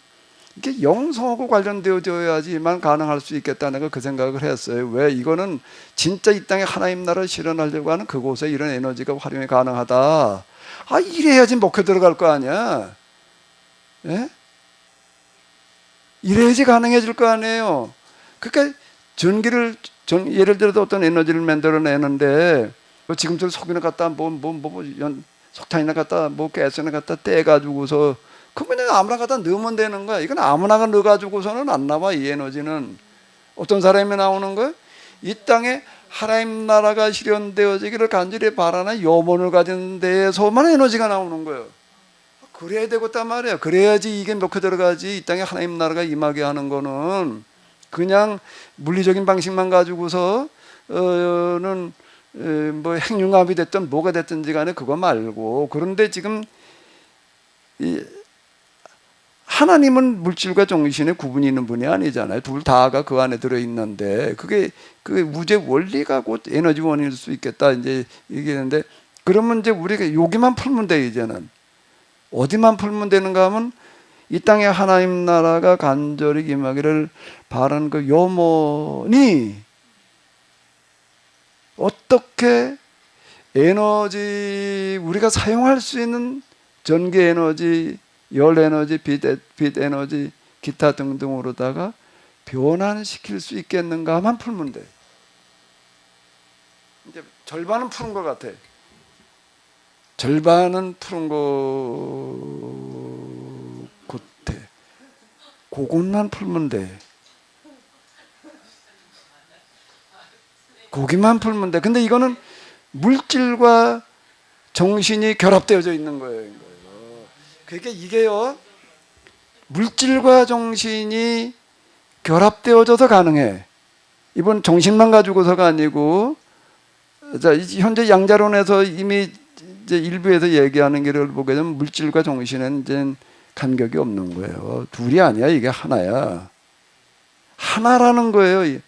이게 영성하고 관련되어져야지만 가능할 수 있겠다는 그 생각을 했어요. 왜? 이거는 진짜 이 땅에 하나님 나라를 실현하려고 하는 그곳에 이런 에너지가 활용이 가능하다. 이래야지 목표 들어갈 거 아니야. 예? 이래야지 가능해질 거 아니에요. 그러니까 전기를 예를 들어서 어떤 에너지를 만들어내는데 지금처럼 석유나 갖다 석탄이나 갖다 가스나 갖다 떼가지고서 그 그냥 아무나 갖다 넣으면 되는 거야. 이건 아무나 넣어가지고서는 안 나와. 이 에너지는 어떤 사람이 나오는 거야? 이 땅에 하나님 나라가 실현되어지기를 간절히 바라는 염원을 가진 데에서만 에너지가 나오는 거예요. 그래야 되겠단 말이에요. 그래야지 이게 먹혀 들어가지. 이 땅에 하나님 나라가 임하게 하는 거는 그냥 물리적인 방식만 가지고서는 뭐 핵융합이 됐든 뭐가 됐든지 간에 그거 말고, 그런데 지금 이 하나님은 물질과 정신의 구분이 있는 분이 아니잖아요. 둘 다가 그 안에 들어 있는데 그게 우주의 원리가 곧 에너지 원일 수 있겠다 이제 얘기했는데, 그러면 이제 우리가 여기만 풀면 돼. 이제는 어디만 풀면 되는가 하면 이 땅에 하나님 나라가 간절히 임하기를 바라는 그 염원이 어떻게 에너지, 우리가 사용할 수 있는 전기 에너지, 열 에너지, 빛 에너지, 기타 등등으로다가 변환시킬 수 있겠는가만 풀면 돼. 이제 절반은 푸는 것 같아. 절반은 푸는 것 같아. 그것만 풀면 돼. 거기만 풀면 돼. 근데 이거는 물질과 정신이 결합되어져 있는 거예요. 그러니까 이게요, 물질과 정신이 결합되어져서 가능해. 이번 정신만 가지고서가 아니고, 자, 현재 양자론에서 이미 이제 일부에서 얘기하는 게를 보게 되면 물질과 정신은 이제 간격이 없는 거예요. 둘이 아니야. 이게 하나야. 하나라는 거예요.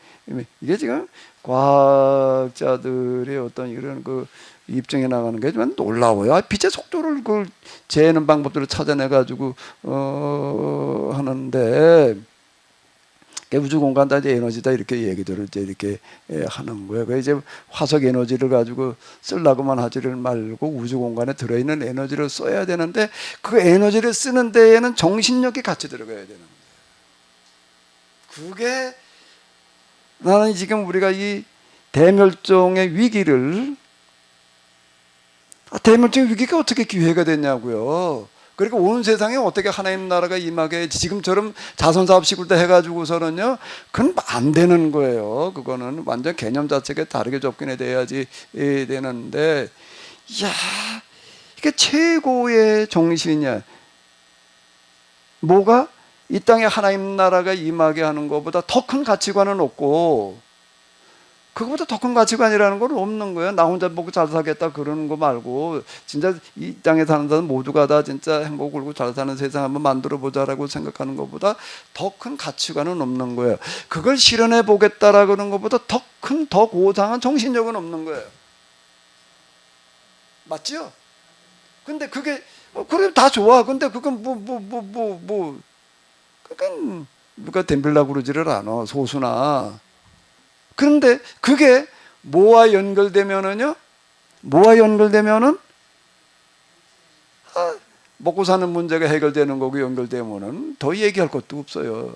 이게 지금 과학자들의 어떤 이런 그 입증해 나가는 게 좀 놀라워요. 빛의 속도를 그 재는 방법들을 찾아내 가지고 하는데, 우주 공간다 이제 에너지다 이렇게 얘기들을 이제 이렇게 하는 거예요. 그 이제 화석 에너지를 가지고 쓰려고만 하지를 말고 우주 공간에 들어 있는 에너지를 써야 되는데, 그 에너지를 쓰는 데에는 정신력이 같이 들어가야 되는 거예요. 그게 나는 지금 우리가 이 대멸종의 위기를, 대멸종 위기가 어떻게 기회가 됐냐고요. 그러니까 온 세상에 어떻게 하나님 나라가 임하게 지금처럼 자선사업식으로 해가지고서는요, 그건 안 되는 거예요. 그거는 완전 개념 자체가 다르게 접근해 돼야지 되는데, 이야, 이게 최고의 정신이야. 뭐가? 이 땅에 하나님 나라가 임하게 하는 것보다 더 큰 가치관은 없고, 그거보다 더 큰 가치관이라는 건 없는 거예요. 나 혼자 먹고 잘 살겠다 그러는 거 말고, 진짜 이 땅에 사는 사람 모두가 다 진짜 행복 울고 잘 사는 세상 한번 만들어 보자라고 생각하는 것보다 더 큰 가치관은 없는 거예요. 그걸 실현해 보겠다라고 하는 것보다 더 큰, 더 고상한 정신력은 없는 거예요. 맞죠? 근데 그게 그래 다 좋아. 근데 그건 그건 누가 덤빌라고 그러지를 않아, 소수나. 그런데 그게 뭐와 연결되면은요? 뭐와 연결되면은 먹고 사는 문제가 해결되는 거고 연결되면은 더 얘기할 것도 없어요.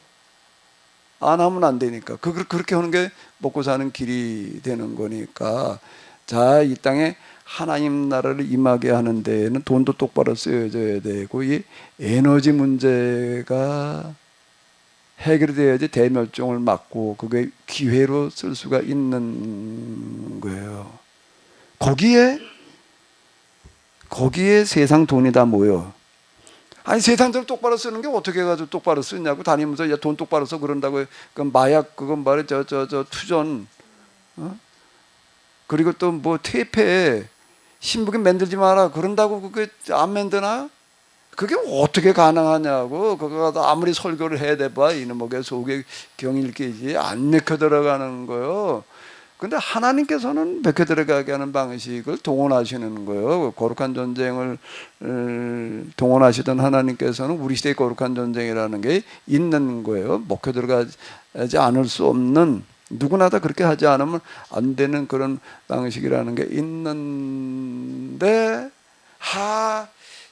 안 하면 안 되니까. 그렇게 하는 게 먹고 사는 길이 되는 거니까. 자, 이 땅에 하나님 나라를 임하게 하는 데에는 돈도 똑바로 쓰여져야 되고, 이 에너지 문제가 해결돼야지 대멸종을 막고 그게 기회로 쓸 수가 있는 거예요. 거기에 세상 돈이 다 모여. 아니, 세상 돈 똑바로 쓰는 게 어떻게 해가지고 똑바로 쓰냐고 다니면서, 야, 돈 똑바로 써 그런다고. 그 마약, 그건 말이야, 투전, 그리고 또 뭐 퇴폐, 신부긴 만들지 마라 그런다고 그게 안 만드나? 그게 어떻게 가능하냐고. 그거 아무리 설교를 해대봐 이놈의 속에 경일기지 안 맥혀 들어가는 거요. 근데 하나님께서는 맥혀 들어가게 하는 방식을 동원하시는 거예요. 거룩한 전쟁을 동원하시던 하나님께서는 우리 시대의 거룩한 전쟁이라는 게 있는 거예요. 먹혀 들어가지 않을 수 없는, 누구나 다 그렇게 하지 않으면 안 되는 그런 방식이라는 게 있는데,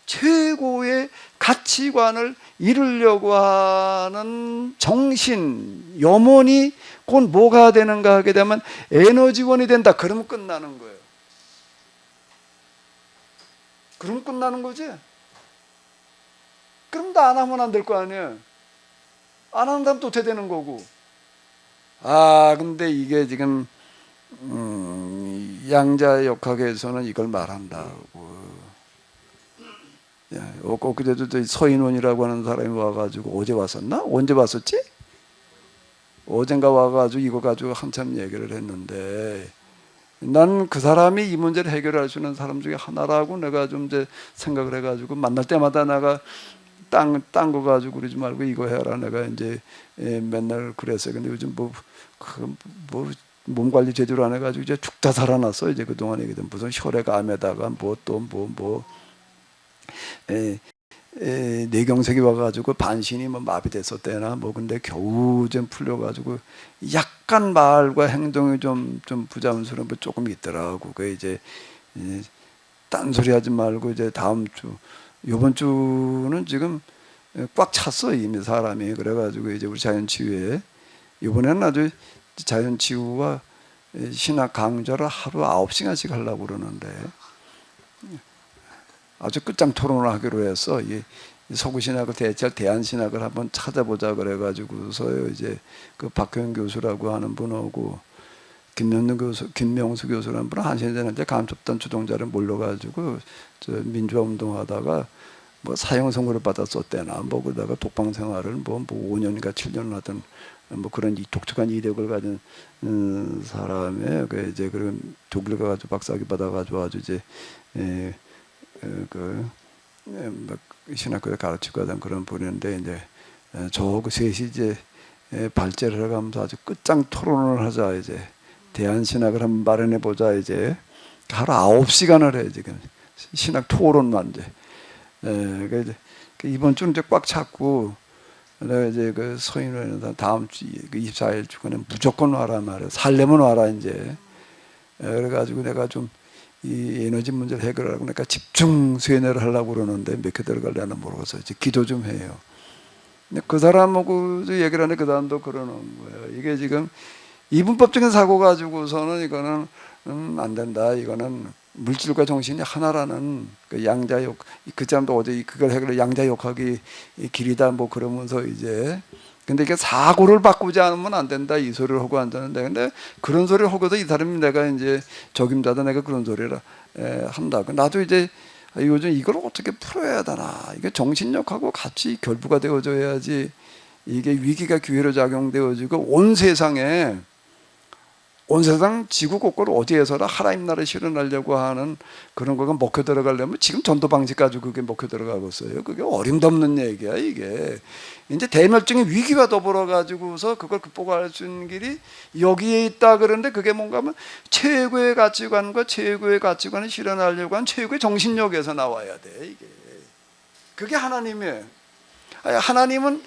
최고의 가치관을 이루려고 하는 정신, 염원이 곧 뭐가 되는가 하게 되면 에너지원이 된다. 그러면 끝나는 거예요. 그러면 끝나는 거지. 그럼 나 안 하면 안 될 거 아니에요. 안 한다면 또 되는 거고. 근데 이게 지금 양자역학에서는 이걸 말한다고. 엊그제도 서인원이라고 하는 사람이 와가지고 어제 왔었나? 언제 왔었지? 어젠가 와가지고 이거 가지고 한참 얘기를 했는데 난 그 사람이 이 문제를 해결할 수 있는 사람 중에 하나라고 내가 좀 이제 생각을 해가지고 만날 때마다 내가 딴 거 가지고 그러지 말고 이거 해라 내가 이제 맨날 그랬어요. 근데 요즘 몸 관리 제대로 안 해가지고 이제 죽다 살아났어. 이제 그동안 얘기든 무슨 혈액암에다가 뇌경색이 와가지고 반신이 마비됐었대나 근데 겨우 좀 풀려가지고 약간 말과 행동이 좀 부자연스러운 게 조금 있더라고. 그 이제 딴소리 하지 말고 이제 다음 주 이번 주는 지금 꽉 찼어 이미 사람이. 그래가지고 이제 우리 자연치유에 이번에는 아주 자연치유와 신학 강좌를 하루 9시간씩 하려고 그러는데 아주 끝장 토론을 하기로 해서 이 서구신학을 대체할 대한신학을 한번 찾아보자 그래가지고서요. 이제 그 박효영 교수라고 하는 분하고 김명수 교수라는 분은 한신대한테 감첩단 주동자를 몰려가지고 민주화 운동하다가 사형 선고를 받았었대나 그러다가 독방 생활을 5년인가 7년을 하던 그런 독특한 이력을 가진 사람에 그 이제 그런 독일 가가지고 박사학위 받아가지고 아주 이제 신학교에 가르치고 하던 그런 분인데 이제 그 셋이 이제 발제를 해가면서 아주 끝장 토론을 하자. 이제 대한신학을 한번 마련해 보자. 이제 하루 9시간을 해 지금 신학 토론만 이제. 이번 주는 이제 꽉 찼고 내가 이제 그 서인원에서 다음 주 24일 주간에 무조건 와라 말이야. 살려면 와라 이제. 그래가지고 내가 좀 이 에너지 문제를 해결하고 그러니까 집중 수행을 하려고 그러는데 몇 개 들어갈려나 모르겠어요. 이제 기도 좀 해요. 근데 그 사람하고 얘기를 하는데 그 사람도 그러는 거예요. 이게 지금 이분법적인 사고 가지고서는 이거는 안 된다. 이거는 물질과 정신이 하나라는 그 양자역. 그 사람도 어제 그걸 해결해 양자역학이 길이다 그러면서 이제 근데 이게 사고를 바꾸지 않으면 안 된다 이 소리를 하고 앉았는데 근데 그런 소리를 하고도 이 사람이 내가 이제 적임자다 내가 그런 소리를 한다. 나도 이제 요즘 이걸 어떻게 풀어야 되나. 이게 정신력하고 같이 결부가 되어져야지 이게 위기가 기회로 작용되어지고 온 세상 지구 곳곳 어디에서나 하나님 나라를 실현하려고 하는 그런 거가 먹혀 들어가려면 지금 전도 방식 가지고 그게 먹혀 들어가고 있어요. 그게 어림도 없는 얘기야 이게. 이제 대멸종의 위기와 더불어 가지고서 그걸 극복할 수 있는 길이 여기에 있다 그러는데 그게 뭔가 하면 최고의 가치관과 최고의 가치관을 실현하려고 하는 최고의 정신력에서 나와야 돼 이게. 그게 하나님이에요. 하나님은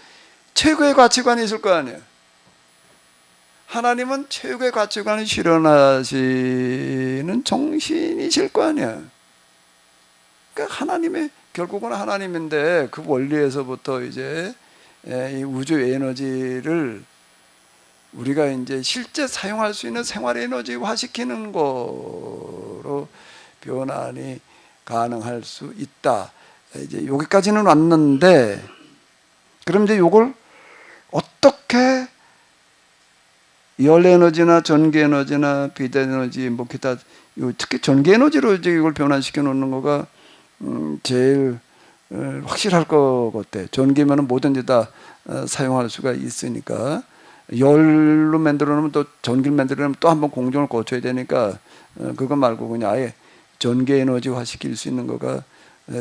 최고의 가치관이 있을 거 아니에요. 하나님은 최고의 가치관을 실현하시는 정신이실 거 아니야. 그러니까 하나님의 결국은 하나님인데 그 원리에서부터 이제 이 우주 에너지를 우리가 이제 실제 사용할 수 있는 생활 에너지화 시키는 거로 변환이 가능할 수 있다. 이제 여기까지는 왔는데 그럼 이제 이걸 어떻게 열 에너지나 전기 에너지나 비대 에너지 기타 특히 전기 에너지로 이제 이걸 변환시켜 놓는 거가 제일 확실할 것 같아. 전기면은 뭐든지 다 사용할 수가 있으니까 열로 만들어 놓으면 또 전기를 만들어 놓으면 또 한번 공정을 거쳐야 되니까 그거 말고 그냥 아예 전기 에너지화 시킬 수 있는 거가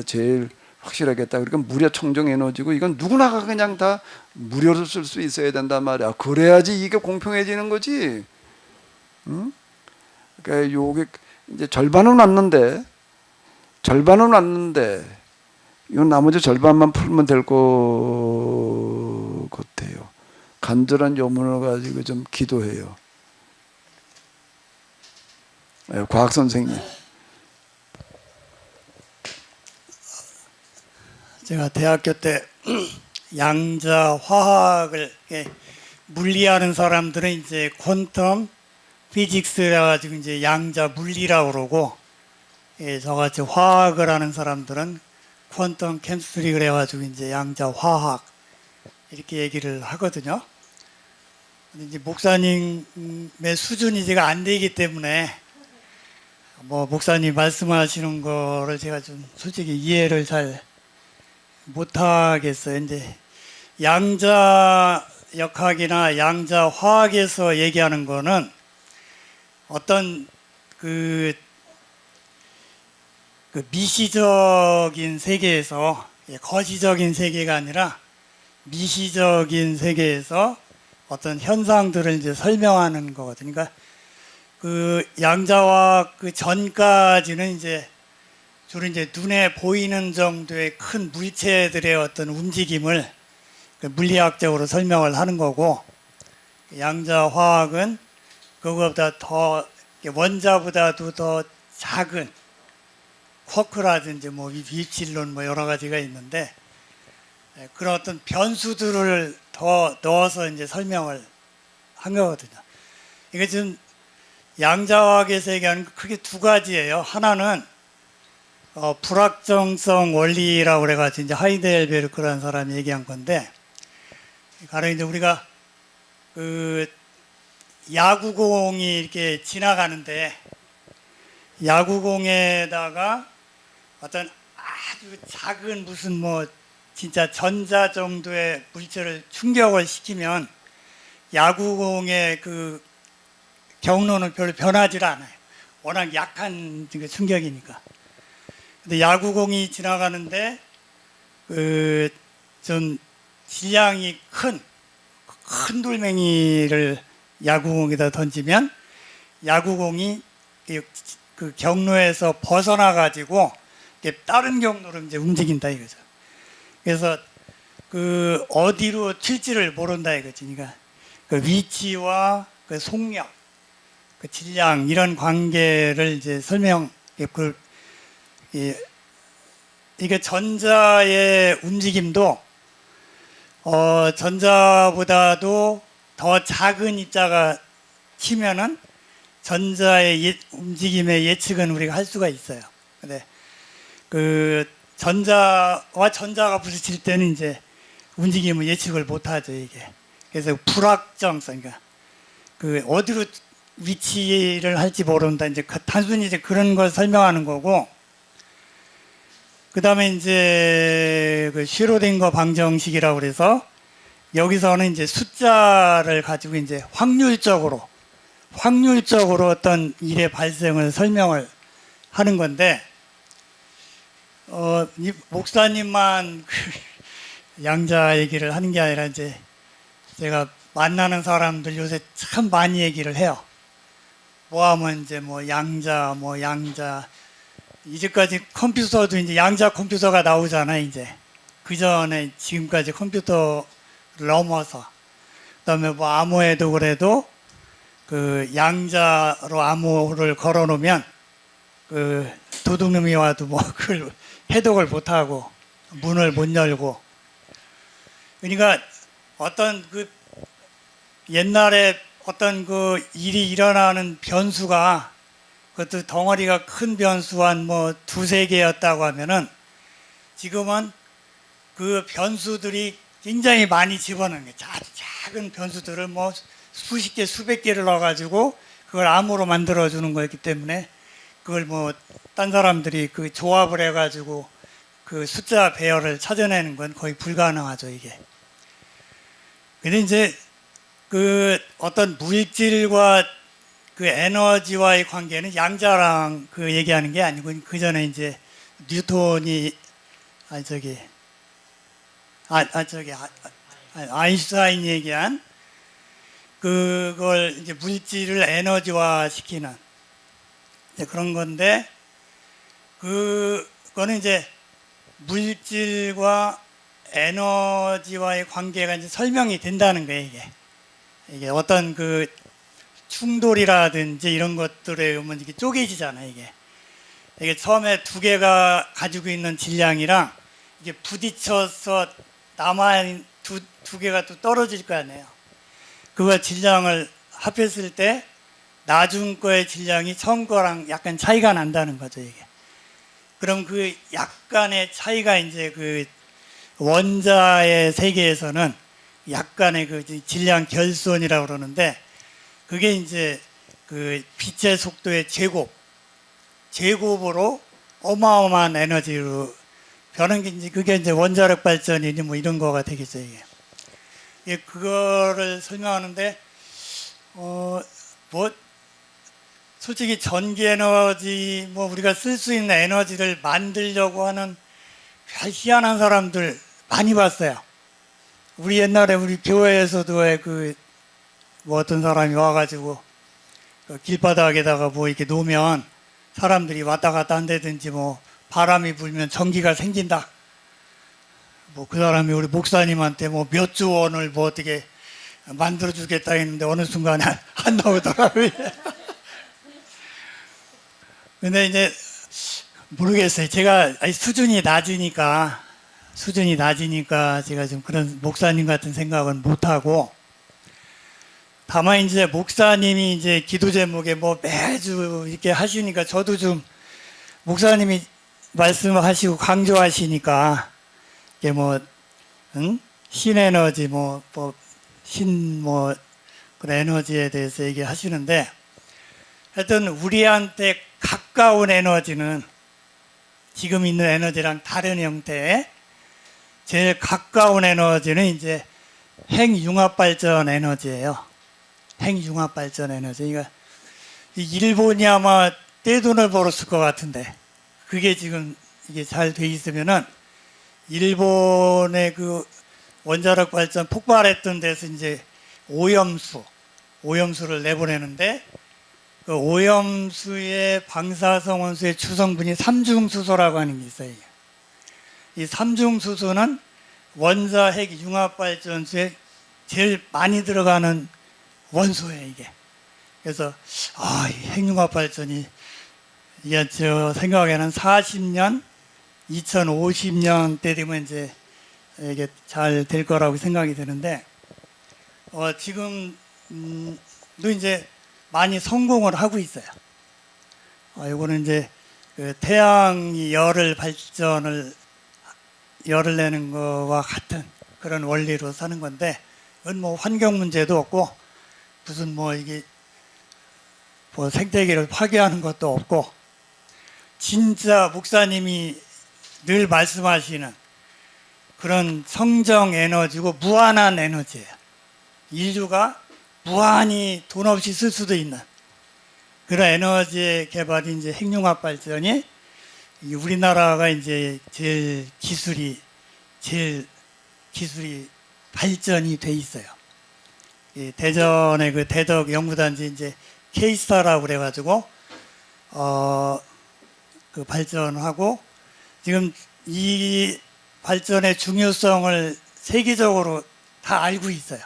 제일 확실하겠다. 그러니까 무료 청정 에너지고 이건 누구나가 그냥 다 무료로 쓸 수 있어야 된단 말이야. 그래야지 이게 공평해지는 거지. 응? 그러니까 요게 이제 절반은 왔는데 이 나머지 절반만 풀면 될 것 같아요. 간절한 염원을 가지고 좀 기도해요. 과학 선생님. 제가 대학교 때 양자 화학을 물리하는 사람들은 이제 퀀텀 피직스라 가지고 이제 양자 물리라고 그러고 저같이 화학을 하는 사람들은 퀀텀 캠스트리 그래가지고 이제 양자 화학 이렇게 얘기를 하거든요. 근데 이제 목사님의 수준이 제가 안 되기 때문에 뭐 목사님 말씀하시는 거를 제가 좀 솔직히 이해를 잘 못하겠어요. 이제 양자역학이나 양자화학에서 얘기하는 거는 어떤 그 미시적인 세계에서, 거시적인 세계가 아니라 미시적인 세계에서 어떤 현상들을 이제 설명하는 거거든요. 그러니까 그 양자화 그 전까지는 이제 주로 이제 눈에 보이는 정도의 큰 물체들의 어떤 움직임을 물리학적으로 설명을 하는 거고, 양자화학은 그거보다 더 원자보다도 더 작은 쿼크라든지 뭐 입실론 뭐 여러 가지가 있는데 그런 어떤 변수들을 더 넣어서 이제 설명을 한 거거든요. 이게 지금 양자화학에서 얘기하는 거 크게 두 가지예요. 하나는 불확정성 원리라고 그래가지고 이제 하이델베르크라는 사람이 얘기한 건데, 가령 이제 우리가 그 야구공이 이렇게 지나가는데 야구공에다가 어떤 아주 작은 무슨 뭐 진짜 전자 정도의 물체를 충격을 시키면 야구공의 그 경로는 별로 변하지 않아요. 워낙 약한 충격이니까. 근데 야구공이 지나가는데 그 좀 질량이 큰 돌멩이를 야구공에다 던지면 야구공이 그 경로에서 벗어나 가지고 다른 경로로 이제 움직인다 이거죠. 그래서 그 어디로 튈지를 모른다 이거지. 그러니까 그 위치와 그 속력, 그 질량 이런 관계를 이제 이게 전자의 움직임도 전자보다도 더 작은 입자가 치면은 전자의 움직임의 예측은 우리가 할 수가 있어요. 근데 그 전자와 전자가 부딪힐 때는 이제 움직임을 예측을 못하죠 이게. 그래서 불확정성, 그러니까 그 어디로 위치를 할지 모른다. 이제 단순히 이제 그런 걸 설명하는 거고. 그 다음에 이제 그 슈로딩거 방정식이라고 그래서 여기서는 이제 숫자를 가지고 이제 확률적으로 어떤 일의 발생을 설명을 하는 건데, 이 목사님만 그 양자 얘기를 하는 게 아니라 이제 제가 만나는 사람들 요새 참 많이 얘기를 해요. 뭐 하면 이제 뭐 양자, 이제까지 컴퓨터도 이제 양자 컴퓨터가 나오잖아, 이제. 그 전에 지금까지 컴퓨터를 넘어서. 그 다음에 뭐 암호에도 그래도 그 양자로 암호를 걸어 놓으면 그 도둑놈이 와도 뭐 그걸 해독을 못하고 문을 못 열고. 그러니까 어떤 그 옛날에 어떤 그 일이 일어나는 변수가 그것도 덩어리가 큰 변수 한 뭐 두세 개였다고 하면은 지금은 그 변수들이 굉장히 많이 집어넣는 거예요. 작은 변수들을 뭐 수십 개, 수백 개를 넣어가지고 그걸 암호로 만들어주는 거였기 때문에 그걸 뭐 딴 사람들이 그 조합을 해가지고 그 숫자 배열을 찾아내는 건 거의 불가능하죠, 이게. 근데 이제 그 어떤 물질과 그 에너지와의 관계는 양자랑 그 얘기하는 게 아니고 그 전에 이제 뉴턴이 아인슈타인이 얘기한 그걸 이제 물질을 에너지화 시키는 그런 건데, 그거는 이제 물질과 에너지와의 관계가 이제 설명이 된다는 거예요, 이게 어떤 그 충돌이라든지 이런 것들에 의하면 이게 쪼개지잖아요, 이게 처음에 두 개가 가지고 있는 질량이랑 이게 부딪혀서 남아있는 두 개가 또 떨어질 거 아니에요. 그거 질량을 합했을 때 나중 거의 질량이 처음 거랑 약간 차이가 난다는 거죠, 이게. 그럼 그 약간의 차이가 이제 그 원자의 세계에서는 약간의 그 질량 결손이라고 그러는데, 그게 이제 그 빛의 속도의 제곱으로 어마어마한 에너지로 변한 게 이제 그게 이제 원자력 발전이니 뭐 이런 거가 되겠죠, 이게. 예, 그거를 설명하는데 뭐 솔직히 전기 에너지 뭐 우리가 쓸 수 있는 에너지를 만들려고 하는 별 희한한 사람들 많이 봤어요. 우리 옛날에 우리 교회에서도 그 뭐 어떤 사람이 와가지고 그 길바닥에다가 뭐 이렇게 놓으면 사람들이 왔다 갔다 한다든지 뭐 바람이 불면 전기가 생긴다. 뭐 그 사람이 우리 목사님한테 뭐 몇 조 원을 뭐 어떻게 만들어 주겠다 했는데 어느 순간에 안 나오더라고요. 근데 이제 모르겠어요. 제가 수준이 낮으니까 제가 좀 그런 목사님 같은 생각은 못 하고, 다만 이제 목사님이 이제 기도 제목에 뭐 매주 이렇게 하시니까 저도 좀 목사님이 말씀하시고 강조하시니까 이게 뭐 신에너지 신 그런 에너지에 대해서 얘기하시는데, 하여튼 우리한테 가까운 에너지는 지금 있는 에너지랑 다른 형태의 제일 가까운 에너지는 이제 핵융합발전 에너지예요. 핵융합발전 에너지. 그러니까 일본이 아마 떼돈을 벌었을 것 같은데, 그게 지금 이게 잘 돼 있으면은 일본의 그 원자력 발전 폭발했던 데서 이제 오염수를 내보내는데, 그 오염수의 방사성 원소의 주성분이 삼중수소라고 하는 게 있어요. 이 삼중수소는 원자 핵 융합 발전소에 제일 많이 들어가는 원소예요, 이게. 그래서 이 핵융합 발전이 이게 저 생각에는 40년, 2050년 때 되면 이제 이게 잘 될 거라고 생각이 되는데, 지금도 이제 많이 성공을 하고 있어요. 이거는 이제 그 태양이 열을 내는 거와 같은 그런 원리로 사는 건데, 이건 뭐 환경 문제도 없고 무슨 뭐 이게 뭐 생태계를 파괴하는 것도 없고, 진짜 목사님이 늘 말씀하시는 그런 성정 에너지고 무한한 에너지예요. 인류가 무한히 돈 없이 쓸 수도 있는 그런 에너지의 개발이 이제 핵융합 발전이, 우리나라가 이제 제일 기술이 발전이 돼 있어요. 이 대전의 그 대덕 연구단지 이제 K스타라고 그래가지고 그 발전하고, 지금 이 발전의 중요성을 세계적으로 다 알고 있어요.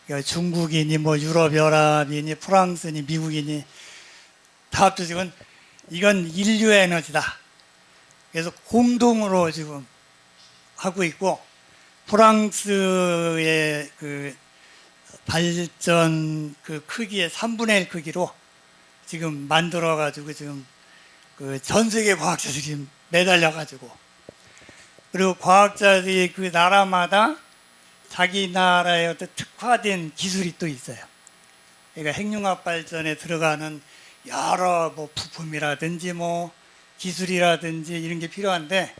그러니까 중국이니 뭐 유럽연합이니 프랑스니 미국이니 다 합쳐지면 이건 인류의 에너지다. 그래서 공동으로 지금 하고 있고, 프랑스의 그 발전 그 크기의 3분의 1 크기로 지금 만들어가지고 지금 그 전 세계 과학자들이 지금 매달려가지고, 그리고 과학자들이 그 나라마다 자기 나라의 어떤 특화된 기술이 또 있어요. 그러니까 핵융합 발전에 들어가는 여러 뭐 부품이라든지 뭐 기술이라든지 이런 게 필요한데,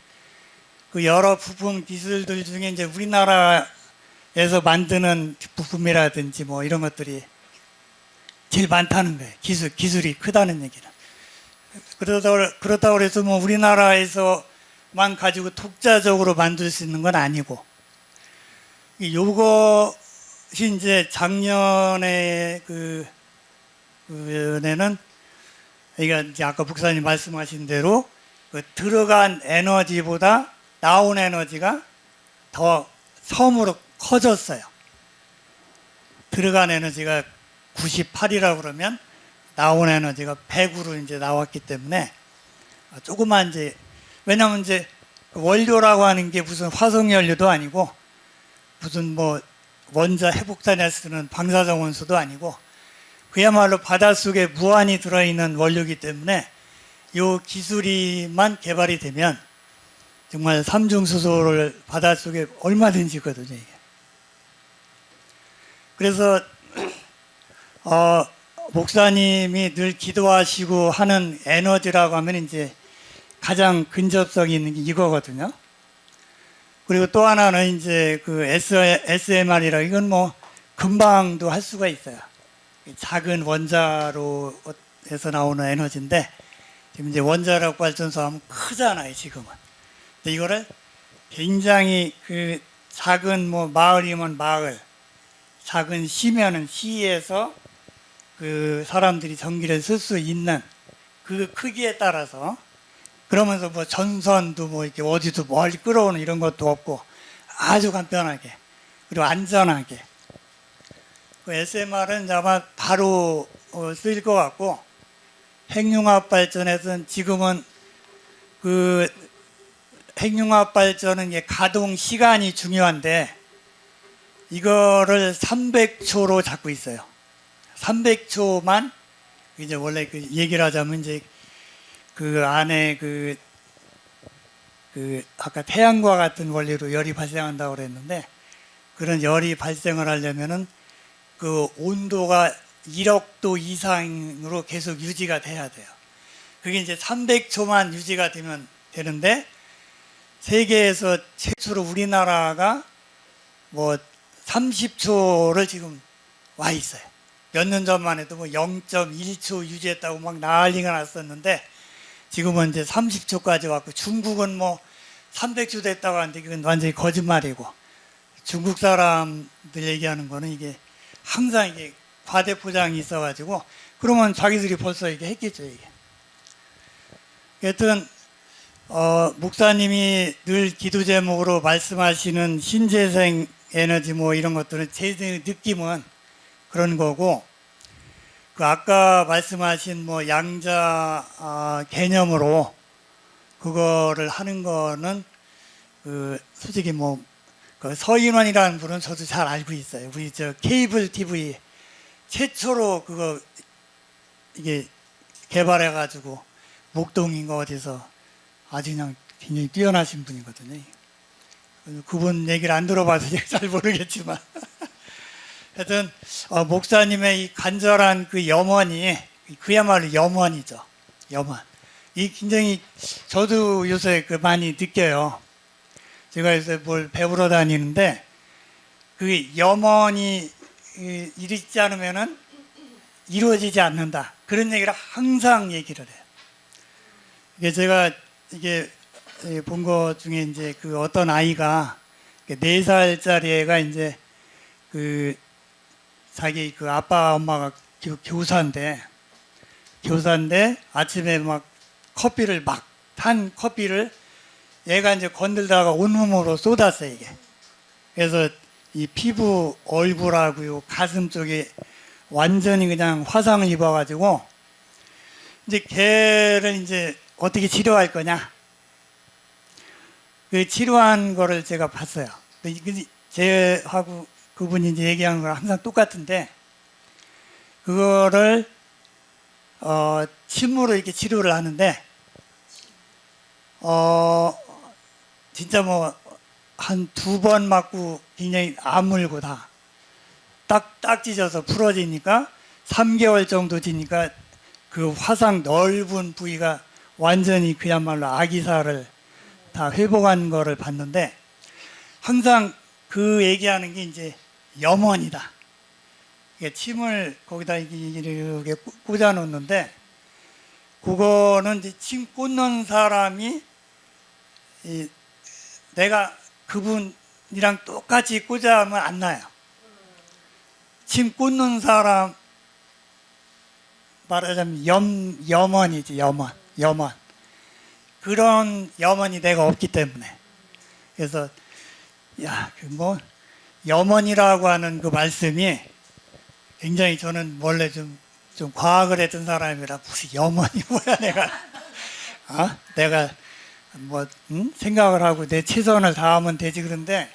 그 여러 부품 기술들 중에 이제 우리나라에서 만드는 부품이라든지 뭐 이런 것들이 제일 많다는 거예요. 기술이 크다는 얘기는. 그렇다고 해서 뭐 우리나라에서만 가지고 독자적으로 만들 수 있는 건 아니고, 요것이 이제 작년에 그에는, 그러니까 이제 아까 목사님 말씀하신 대로 그 들어간 에너지보다 나온 에너지가 더 섬으로 커졌어요. 들어간 에너지가 98이라고 그러면 나온 에너지가 100으로 이제 나왔기 때문에 조그만 이제, 왜냐하면 이제 원료라고 하는 게 무슨 화석 연료도 아니고 무슨 뭐 원자 핵폭탄에 쓰는 방사성 원소도 아니고, 그야말로 바닷속에 무한히 들어있는 원료이기 때문에 요 기술이만 개발이 되면 정말 삼중수소를 바닷속에 얼마든지 있거든요. 이게. 그래서 목사님이 늘 기도하시고 하는 에너지라고 하면 이제 가장 근접성이 있는 게 이거거든요. 그리고 또 하나는 이제 그 SMR이라 이건 뭐 금방도 할 수가 있어요. 작은 원자로에서 나오는 에너지인데 지금 이제 원자력 발전소 하면 크잖아요, 지금은. 근데 이거를 굉장히 그 작은 뭐 마을이면 마을, 작은 시면은 시에서 그 사람들이 전기를 쓸 수 있는 그 크기에 따라서 그러면서 뭐 전선도 뭐 이렇게 어디도 멀리 끌어오는 이런 것도 없고 아주 간편하게 그리고 안전하게 그 SMR은 아마 바로 쓰일 것 같고 핵융합 발전에서는 지금은 그 핵융합 발전은 이게 가동 시간이 중요한데 이거를 300초로 잡고 있어요. 300초만 이제 원래 그 얘기를 하자면 이제 그 안에 그 아까 태양과 같은 원리로 열이 발생한다고 그랬는데 그런 열이 발생을 하려면은 그 온도가 1억 도 이상으로 계속 유지가 돼야 돼요. 그게 이제 300초만 유지가 되면 되는데 세계에서 최초로 우리나라가 뭐 30초를 지금 와 있어요. 몇 년 전만 해도 뭐 0.1초 유지했다고 막 난리가 났었는데 지금은 이제 30초까지 왔고 중국은 뭐 300초 됐다고 하는데 이건 완전히 거짓말이고 중국 사람들 얘기하는 거는 이게 항상 이게 과대 포장이 있어가지고 그러면 자기들이 벌써 이게 했겠죠 이게. 하여튼 목사님이 늘 기도 제목으로 말씀하시는 신재생 에너지 뭐 이런 것들은 제 느낌은 그런 거고 그 아까 말씀하신 뭐 양자 개념으로 그거를 하는 거는 그 솔직히 뭐 그 서인원이라는 분은 저도 잘 알고 있어요. 우리 저 케이블 TV 최초로 그거 이게 개발해 가지고 목동인가 어디서 아주 그냥 굉장히 뛰어나신 분이거든요. 그분 얘기를 안 들어봐서 제가 잘 모르겠지만 하여튼 목사님의 이 간절한 그 염원이 그야말로 염원이죠. 염원. 이 굉장히 저도 요새 그 많이 느껴요. 제가 요새 뭘 배우러 다니는데 그 염원이 이루지 않으면은 이루어지지 않는다. 그런 얘기를 항상 얘기를 해요. 이게 제가 이게 본 것 중에 이제 그 어떤 아이가 4살짜리 애가 이제 그 자기 그 아빠 엄마가 교사인데 아침에 막 커피를 막 탄 커피를 얘가 이제 건들다가 온몸으로 쏟았어요 이게. 그래서 이 피부 얼굴하고 가슴 쪽에 완전히 그냥 화상을 입어가지고 이제 걔를 이제 어떻게 치료할 거냐. 그 치료한 거를 제가 봤어요. 제하고 그분이 이제 얘기하는 거랑 항상 똑같은데 그거를 침으로 이렇게 치료를 하는데 진짜 뭐 한 2번 맞고 굉장히 아물고 다 딱 찢어서 풀어지니까 3개월 정도 지니까 그 화상 넓은 부위가 완전히 그야말로 아기살을 다 회복한 거를 봤는데 항상 그 얘기하는 게 이제 염원이다. 침을 거기다 이렇게 꽂아 놓는데 그거는 이제 침 꽂는 사람이 내가 그분이랑 똑같이 꽂아면 안 나요. 침 꽂는 사람 말하자면 염원이지 염원. 그런 염원이 내가 없기 때문에 그래서 뭐 염원이라고 하는 그 말씀이 굉장히 저는 원래 좀 과학을 했던 사람이라 무슨 염원이 뭐야 내가 뭐 생각을 하고 내 최선을 다하면 되지 그런데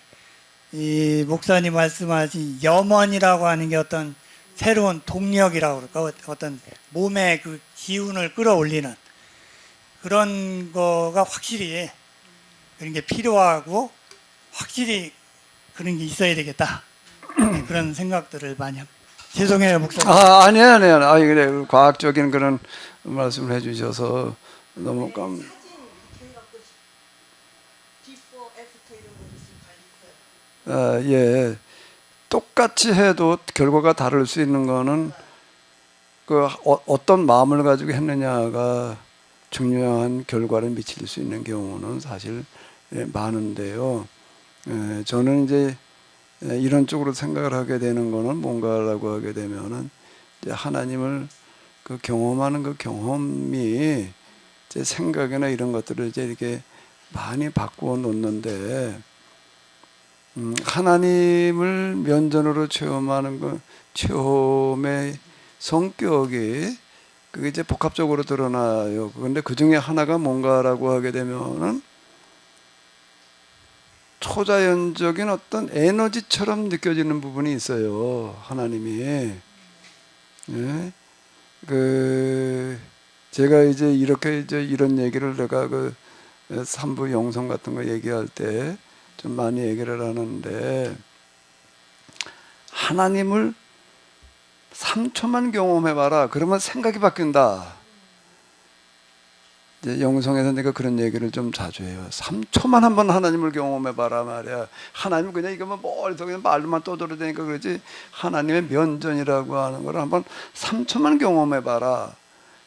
이 목사님 말씀하신 염원이라고 하는 게 어떤 새로운 동력이라고 그럴까 어떤 몸의 그 기운을 끌어올리는 그런 거가 확실히 그런 게 필요하고 확실히 그런 게 있어야 되겠다. 그런 생각들을 많이 합니다. 죄송해요, 목사님. 아니에요. 그래 과학적인 그런 말씀을 해주셔서 너무 예. 똑같이 해도 결과가 다를 수 있는 거는 그 어떤 마음을 가지고 했느냐가 중요한 결과를 미칠 수 있는 경우는 사실 많은데요. 저는 이제 이런 쪽으로 생각을 하게 되는 거는 뭔가라고 하게 되면은 이제 하나님을 그 경험하는 그 경험이 제 생각이나 이런 것들을 이제 이렇게 많이 바꾸어 놓는데 하나님을 면전으로 체험하는 그 체험의 성격이 그게 이제 복합적으로 드러나요. 그런데 그 중에 하나가 뭔가라고 하게 되면은 초자연적인 어떤 에너지처럼 느껴지는 부분이 있어요. 하나님이. 예? 그 제가 이제 이렇게 이제 이런 얘기를 내가 그 3부 영성 같은 거 얘기할 때 좀 많이 얘기를 하는데 하나님을 3초만 경험해봐라. 그러면 생각이 바뀐다. 이제 영성에서 내가 그런 얘기를 좀 자주 해요. 3초만 한번 하나님을 경험해봐라 말이야. 하나님 그냥 이거만 멀리서 그냥 말로만 떠들어대니까 그러지 하나님의 면전이라고 하는 걸 한번 3초만 경험해봐라.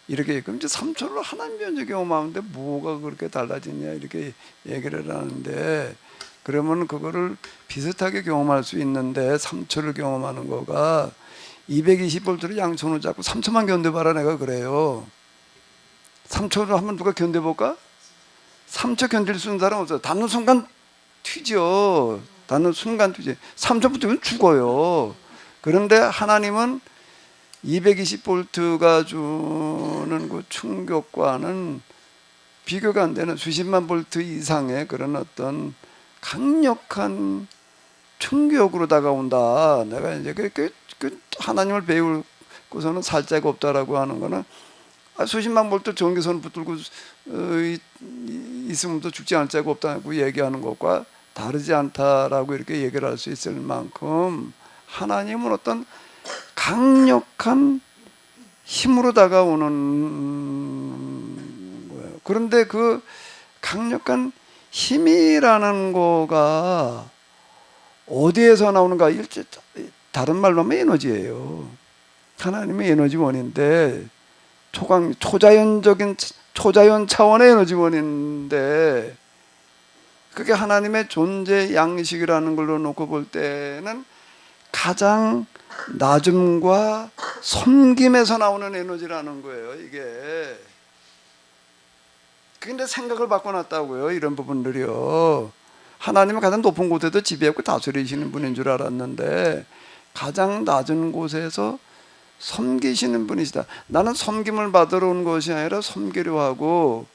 이렇게 그럼 이제 3초를 하나님 면전 경험하는데 뭐가 그렇게 달라지냐 이렇게 얘기를 하는데 그러면 그거를 비슷하게 경험할 수 있는데 3초를 경험하는 거가 220볼트를 양손으로 잡고 3초만 견뎌봐라 내가 그래요. 3초를 한번 누가 견뎌볼까? 3초 견딜 수 있는 사람 없어요. 닿는 순간 튀죠. 닿는 순간 튀지. 3초부터는 죽어요. 그런데 하나님은 220볼트가 주는 그 충격과는 비교가 안 되는 수십만 볼트 이상의 그런 어떤 강력한 충격으로 다가온다. 내가 이제 그 하나님을 배우고서는 살 자가 없다라고 하는 거는 수십만 볼트 전기선 붙들고 있으면도 죽지 않을 자가 없다고 얘기하는 것과 다르지 않다라고 이렇게 얘기를 할 수 있을 만큼 하나님은 어떤 강력한 힘으로 다가오는 거예요. 그런데 그 강력한 힘이라는 거가 어디에서 나오는가? 다른 말로 하면 에너지예요. 하나님의 에너지원인데 초자연 차원의 에너지원인데 그게 하나님의 존재 양식이라는 걸로 놓고 볼 때는 가장 낮음과 섬김에서 나오는 에너지라는 거예요. 이게 근데 생각을 바꿔놨다고요. 이런 부분들이요. 하나님은 가장 높은 곳에도 지배하고 다스리시는 분인 줄 알았는데 가장 낮은 곳에서 섬기시는 분이시다. 나는 섬김을 받으러 온 것이 아니라 섬기려 하고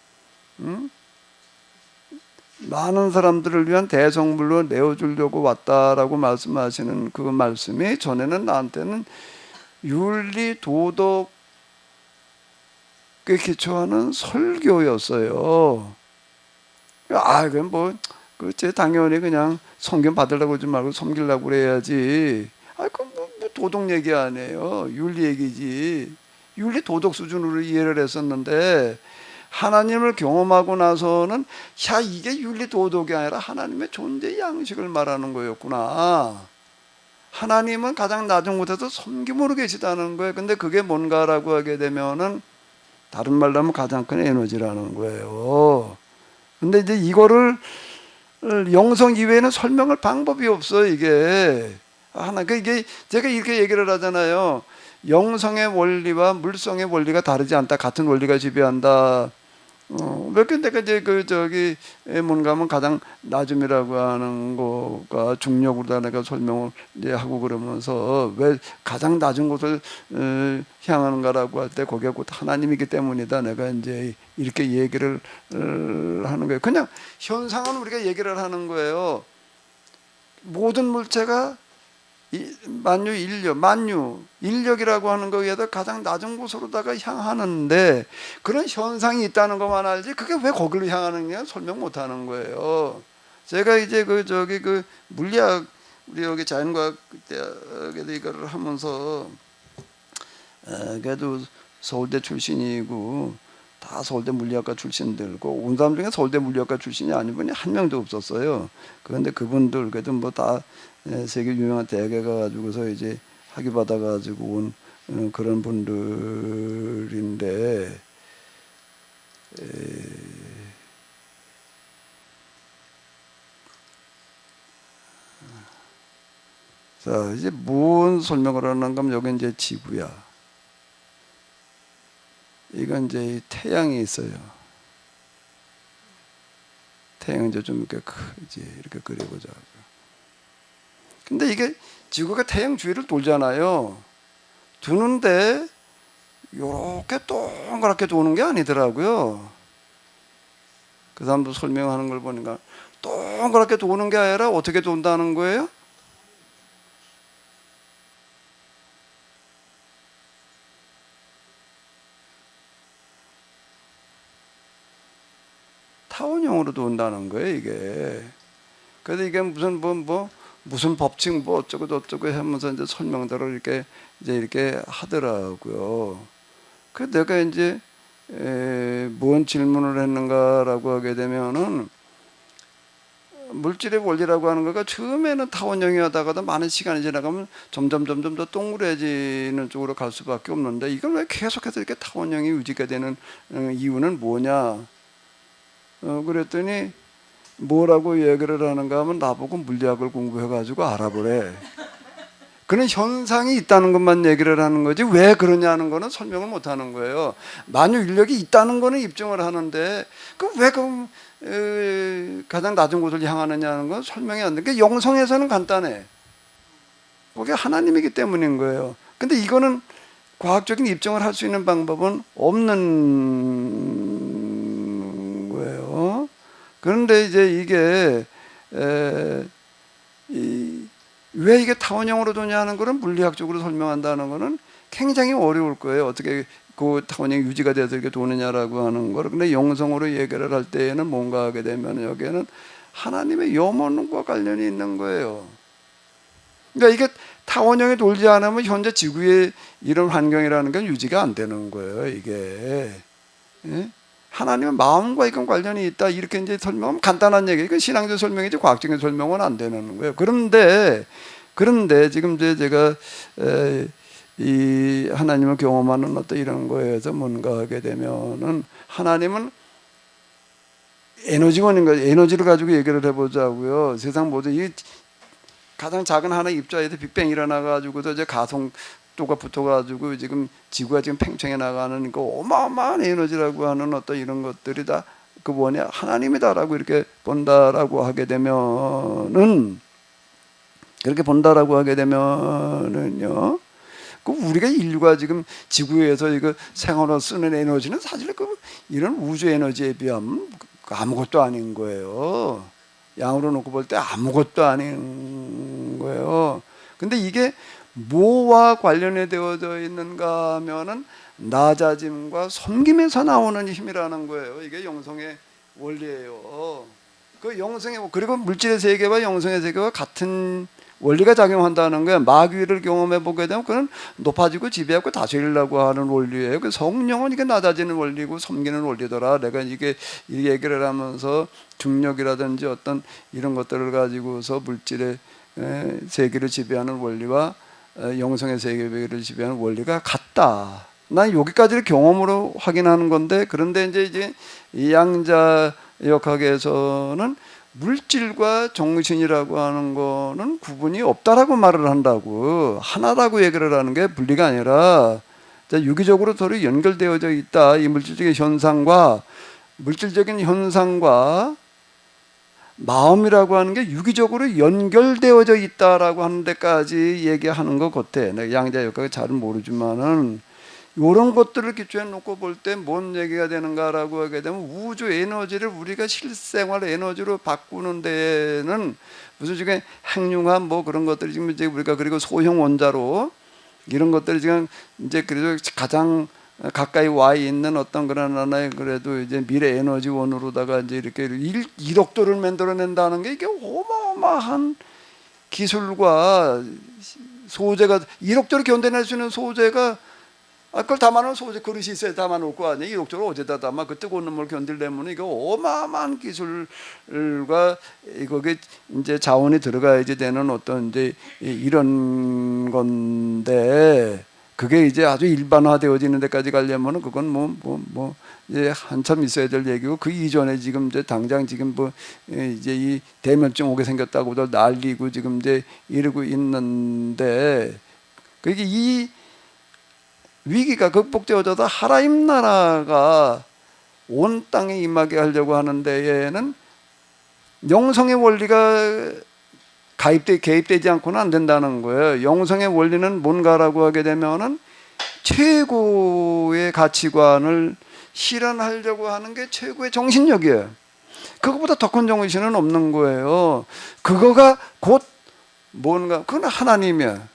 많은 사람들을 위한 대성물로 내어주려고 왔다라고 말씀하시는 그 말씀이 전에는 나한테는 윤리 도덕에 기초하는 설교였어요. 그건 뭐 그렇지 당연히 그냥 섬김 받으려고 하지 말고 섬기려고 그래야지. 그건 뭐 도덕 얘기 아니에요. 윤리 얘기지. 윤리 도덕 수준으로 이해를 했었는데 하나님을 경험하고 나서는 이게 윤리 도덕이 아니라 하나님의 존재 양식을 말하는 거였구나. 하나님은 가장 낮은 곳에서 섬김으로 계시다는 거예요. 근데 그게 뭔가라고 하게 되면은 다른 말로 하면 가장 큰 에너지라는 거예요. 근데 이제 이거를 영성 이외에는 설명할 방법이 없어요. 이게 이게 제가 이렇게 얘기를 하잖아요. 영성의 원리와 물성의 원리가 다르지 않다. 같은 원리가 지배한다. 몇 개 내가 이제 뭔가 하면 가장 낮음이라고 하는 거가 중력으로 내가 설명을 이제 하고 그러면서 왜 가장 낮은 곳을 향하는가라고 할 때 거기가 곧 하나님이기 때문이다. 내가 이제 이렇게 얘기를 하는 거예요. 그냥 현상은 우리가 얘기를 하는 거예요. 모든 물체가 만유 인력, 만유 인력이라고 하는 거에다 가장 낮은 곳으로다가 향하는데 그런 현상이 있다는 것만 알지 그게 왜 거기로 향하느냐 설명 못 하는 거예요. 제가 이제 그 물리학 우리 여기 자연과학 대학에도 이거를 하면서 그래도 서울대 출신이고 다 서울대 물리학과 출신들고 온 사람 중에 서울대 물리학과 출신이 아닌 분이 한 명도 없었어요. 그런데 그분들 그래도 뭐 다 세계 유명한 대학에 가가지고서 이제 학위 받아가지고 온 그런 분들인데 자 이제 무슨 설명을 하는가 하면 여기 이제 지구야. 이건 이제 태양이 있어요. 태양 이제 좀 이렇게 이제 이렇게 그려보자고요. 근데 이게 지구가 태양 주위를 돌잖아요. 두는데 이렇게 동그랗게 도는 게 아니더라고요. 그 사람도 설명하는 걸 보니까 동그랗게 도는 게 아니라 어떻게 돈다는 거예요? 타원형으로 돈다는 거예요, 이게. 그래서 이게 무슨 무슨 법칙 뭐 어쩌고 저쩌고 하면서 이제 설명들을 이렇게 하더라고요. 그 내가 이제 무슨 질문을 했는가라고 하게 되면은 물질의 원리라고 하는 거가 처음에는 타원형이 하다가도 많은 시간이 지나가면 점점 더 동그래지는 쪽으로 갈 수밖에 없는데 이걸 왜 계속해서 이렇게 타원형이 유지가 되는 이유는 뭐냐? 그랬더니 뭐라고 얘기를 하는가 하면 나보고 물리학을 공부해가지고 알아보래. 그런 현상이 있다는 것만 얘기를 하는 거지 왜 그러냐는 거는 설명을 못 하는 거예요. 만유 인력이 있다는 거는 입증을 하는데 왜 가장 낮은 곳을 향하느냐는 건 설명이 안 돼. 그러니까 영성에서는 간단해. 그게 하나님이기 때문인 거예요. 근데 이거는 과학적인 입증을 할 수 있는 방법은 없는 거예요. 그런데 이제 이게 왜 이게 타원형으로 도냐는 거는 물리학적으로 설명한다는 거는 굉장히 어려울 거예요. 어떻게 그 타원형이 유지가 돼서 이렇게 도느냐라고 하는 거를. 근데 영성으로 얘기를 할 때에는 뭔가 하게 되면 여기에는 하나님의 염원과 관련이 있는 거예요. 그러니까 이게 타원형이 돌지 않으면 현재 지구의 이런 환경이라는 건 유지가 안 되는 거예요. 이게. 예? 하나님의 마음과 이건 관련이 있다 이렇게 이제 설명하면 간단한 얘기. 이건 신앙적 설명이지 과학적인 설명은 안 되는 거예요. 그런데 지금 이제 제가 이 하나님을 경험하는 어떤 이런 거에서 뭔가 하게 되면은 하나님은 에너지원인 거예요. 에너지를 가지고 얘기를 해보자고요. 세상 모든 이 가장 작은 하나의 입자에서 빅뱅이 일어나가지고서 이제 가속도가 붙어가지고 지금 지구가 지금 팽창해 나가는 그 어마어마한 에너지라고 하는 어떤 이런 것들이 다 그 원이 하나님이다라고 이렇게 본다라고 하게 되면은 그렇게 본다라고 하게 되면은요. 그 우리가 인류가 지금 지구에서 이거 생활로 쓰는 에너지는 사실 그 이런 우주 에너지에 비하면 아무것도 아닌 거예요. 양으로 놓고 볼 때 아무것도 아닌 거예요. 근데 이게 뭐와 관련이 되어져 있는가 하면은 낮아짐과 섬김에서 나오는 힘이라는 거예요. 이게 영성의 원리예요. 그 영성의 그리고 물질의 세계와 영성의 세계와 같은 원리가 작용한다는 거예요. 마귀를 경험해 보게 되면 그는 높아지고 지배하고 다스리려고 하는 원리예요. 그 성령은 이게 낮아지는 원리고 섬기는 원리더라. 내가 이게 이 얘기를 하면서 중력이라든지 어떤 이런 것들을 가지고서 물질의 세계를 지배하는 원리와 영성의 세계를 지배하는 원리가 같다. 난 여기까지를 경험으로 확인하는 건데 그런데 이제 이 양자역학에서는 물질과 정신이라고 하는 거는 구분이 없다라고 말을 한다고 하나라고 얘기를 하는 게 분리가 아니라 유기적으로 서로 연결되어져 있다. 이 물질적인 현상과 마음이라고 하는 게 유기적으로 연결되어져 있다라고 하는 데까지 얘기하는 것 같아. 내가 양자역학을 잘은 모르지만은 이런 것들을 기초에 놓고 볼 때 뭔 얘기가 되는가라고 하게 되면 우주 에너지를 우리가 실생활 에너지로 바꾸는 데에는 무슨 지금 핵융합 뭐 그런 것들이 지금 이제 우리가 그리고 소형 원자로 이런 것들이 지금 이제 그래도 가장 가까이 와 있는 어떤 그런 하나의 그래도 이제 미래 에너지원으로다가 이제 이렇게 1억도를 만들어낸다는 게 이게 어마어마한 기술과 소재가 1억도를 견뎌낼 수 있는 소재가 그걸 담아놓은 소재 그릇이 있어야 담아놓을 거 아니에요. 1억도를 어디다 담아 그 뜨거운 물 견딜려면 이거 어마어마한 기술과 이거게 이제 자원이 들어가야지 되는 어떤 이제 이런 건데 그게 이제 아주 일반화되어지는 데까지 가려면은 그건 뭐 이제 한참 있어야 될 얘기고 그 이전에 지금 이제 당장 지금 뭐 이제 이 대멸종 오게 생겼다고도 난리고 지금 이제 이러고 있는데 그게 이 위기가 극복되어져서 하나님 나라가 온 땅에 임하게 하려고 하는 데에는 영성의 원리가 개입되지 않고는 안 된다는 거예요. 영성의 원리는 뭔가라고 하게 되면은 최고의 가치관을 실현하려고 하는 게 최고의 정신력이에요. 그거보다 더 큰 정신은 없는 거예요. 그거가 곧 뭔가 그건 하나님이야.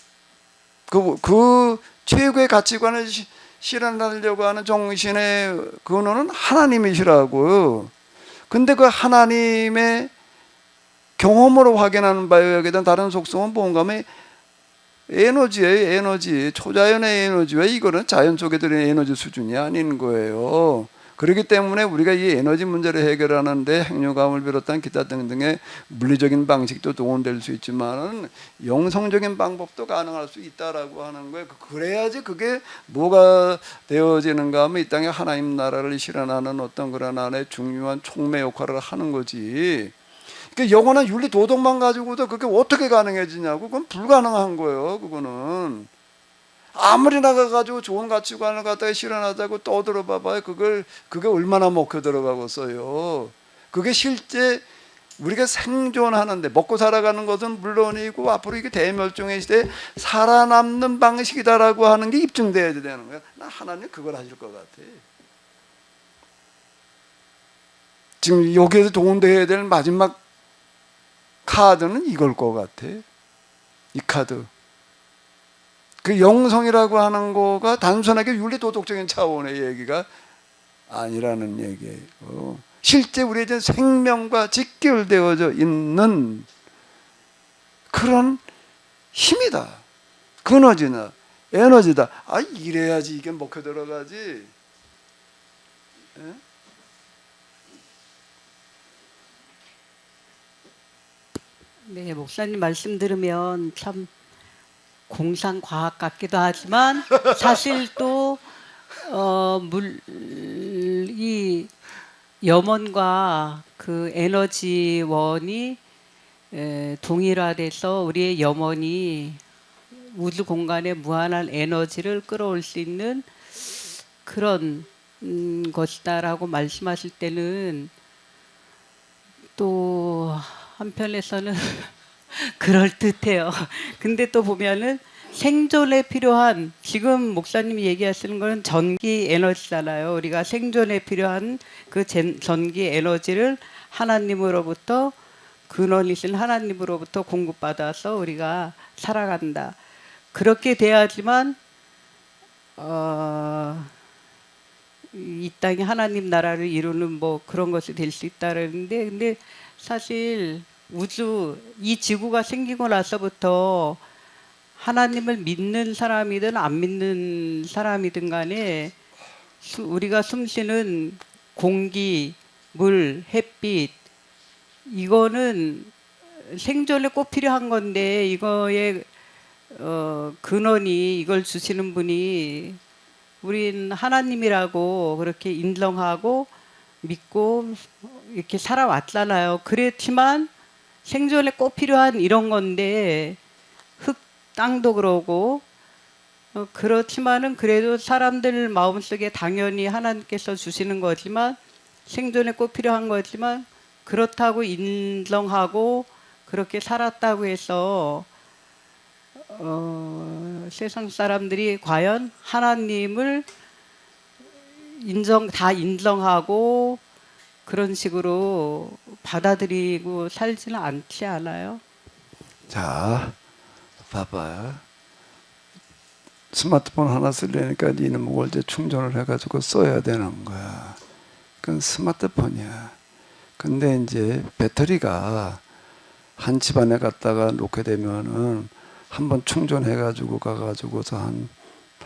그 최고의 가치관을 실현하려고 하는 정신의 근원은 하나님이시라고요. 근데 그 하나님의 경험으로 확인하는 바에 대한 다른 속성은 뭔가 하면 에너지예요. 에너지. 초자연의 에너지와 이거는 자연 속에 들어있는 에너지 수준이 아닌 거예요. 그렇기 때문에 우리가 이 에너지 문제를 해결하는데 핵융합을 비롯한 기타 등등의 물리적인 방식도 동원될 수 있지만 영성적인 방법도 가능할 수 있다라고 하는 거예요. 그래야지 그게 뭐가 되어지는가 하면 이 땅에 하나님 나라를 실현하는 어떤 그런 안에 중요한 촉매 역할을 하는 거지. 그 영원한 윤리 도덕만 가지고도 그게 어떻게 가능해지냐고 그건 불가능한 거예요. 그거는 아무리 나가가지고 좋은 가치관을 갖다가 실현하자고 떠들어봐봐요. 그게 얼마나 먹혀 들어가겠어요. 그게 실제 우리가 생존하는데 먹고 살아가는 것은 물론이고 앞으로 이게 대멸종의 시대에 살아남는 방식이다라고 하는 게 입증돼야 되는 거야. 나 하나님 그걸 하실 것 같아. 지금 여기에서 동원돼야 될 마지막 카드는 이걸 것 같아. 이 카드. 그 영성이라고 하는 거가 단순하게 윤리 도덕적인 차원의 얘기가 아니라는 얘기예요. 실제 우리의 이제 생명과 직결되어져 있는 그런 힘이다. 그너지나 에너지다. 이래야지 이게 먹혀 들어가지. 예? 네, 목사님 말씀 들으면 참 공상과학 같기도 하지만 사실 또 이 염원과 그 에너지원이 동일화돼서 우리의 염원이 우주 공간에 무한한 에너지를 끌어올 수 있는 그런 것이다라고 말씀하실 때는 또 한편에서는 그럴듯해요. 근데 또 보면은 생존에 필요한 지금 목사님이 얘기하시는 거는 전기 에너지잖아요. 우리가 생존에 필요한 그 전기 에너지를 하나님으로부터 근원이신 하나님으로부터 공급받아서 우리가 살아간다. 그렇게 돼야지만 이 땅에 하나님 나라를 이루는 뭐 그런 것이 될 수 있다는데 근데 사실 우주 이 지구가 생기고 나서부터 하나님을 믿는 사람이든 안 믿는 사람이든 간에 우리가 숨쉬는 공기, 물, 햇빛 이거는 생존에 꼭 필요한 건데 이거의 근원이 이걸 주시는 분이 우린 하나님이라고 그렇게 인정하고 믿고 이렇게 살아왔잖아요. 그렇지만 생존에 꼭 필요한 이런 건데 땅도 그러고 그렇지만은 그래도 사람들 마음속에 당연히 하나님께서 주시는 거지만 생존에 꼭 필요한 거지만 그렇다고 인정하고 그렇게 살았다고 해서 세상 사람들이 과연 하나님을 다 인정하고 그런 식으로 받아들이고 살지는 않지 않아요? 자, 봐봐. 스마트폰 하나 쓰려니까 니는 뭐 이제 충전을 해가지고 써야 되는 거야. 그건 스마트폰이야. 근데 이제 배터리가 한 집안에 갖다가 놓게 되면은 한번 충전해가지고 가가지고서 한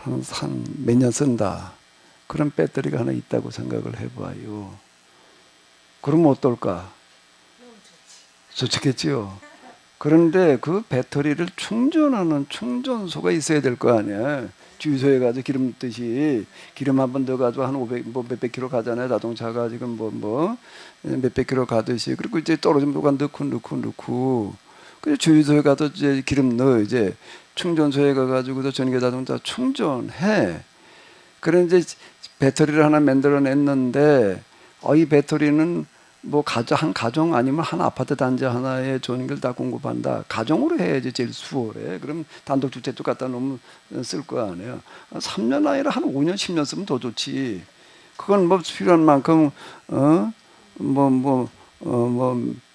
몇 년 쓴다. 그런 배터리가 하나 있다고 생각을 해봐요. 그러면 어떨까? 좋겠지요. 그런데 그 배터리를 충전하는 충전소가 있어야 될 거 아니야. 주유소에 가서 기름 넣듯이 기름 한 번 더 가지고 한 500, 뭐 몇백 킬로 가잖아요. 자동차가 지금 뭐 몇백 킬로 가듯이. 그리고 이제 떨어지면 누가 넣고. 그래서 주유소에 가서 이제 기름 넣어. 이제 충전소에 가가지고도 전기 자동차 충전해. 그런 이제 배터리를 하나 만들어냈는데, 이 배터리는 뭐 한 가정 아니면 한 아파트 단지 하나에 전기를 다 공급한다. 가정으로 해야지 제일 수월해. 그럼 단독주택도 갖다 놓으면 쓸 거 아니에요. 3년 아니라 한 5년, 10년 쓰면 더 좋지. 그건 뭐 필요한 만큼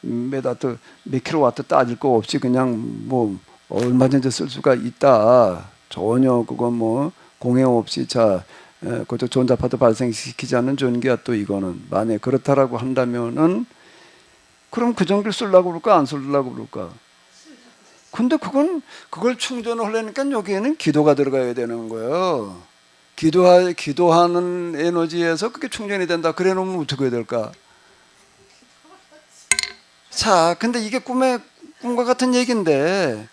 메가와트 몇 킬로와트 따질 거 없이 그냥 뭐 얼마든지 쓸 수가 있다. 전혀 그거 뭐 공해 없이 그것도 전자파도 발생시키지 않는 전기야. 또 이거는 만약 그렇다라고 한다면은 그럼 그 전기를 쓰려고 그럴까 안 쓰려고 그럴까? 근데 그걸 충전을 하려니까 여기에는 기도가 들어가야 되는 거예요. 기도하는 에너지에서 그게 충전이 된다. 그래 놓으면 어떻게 해야 될까? 자, 근데 이게 꿈과 같은 얘기인데,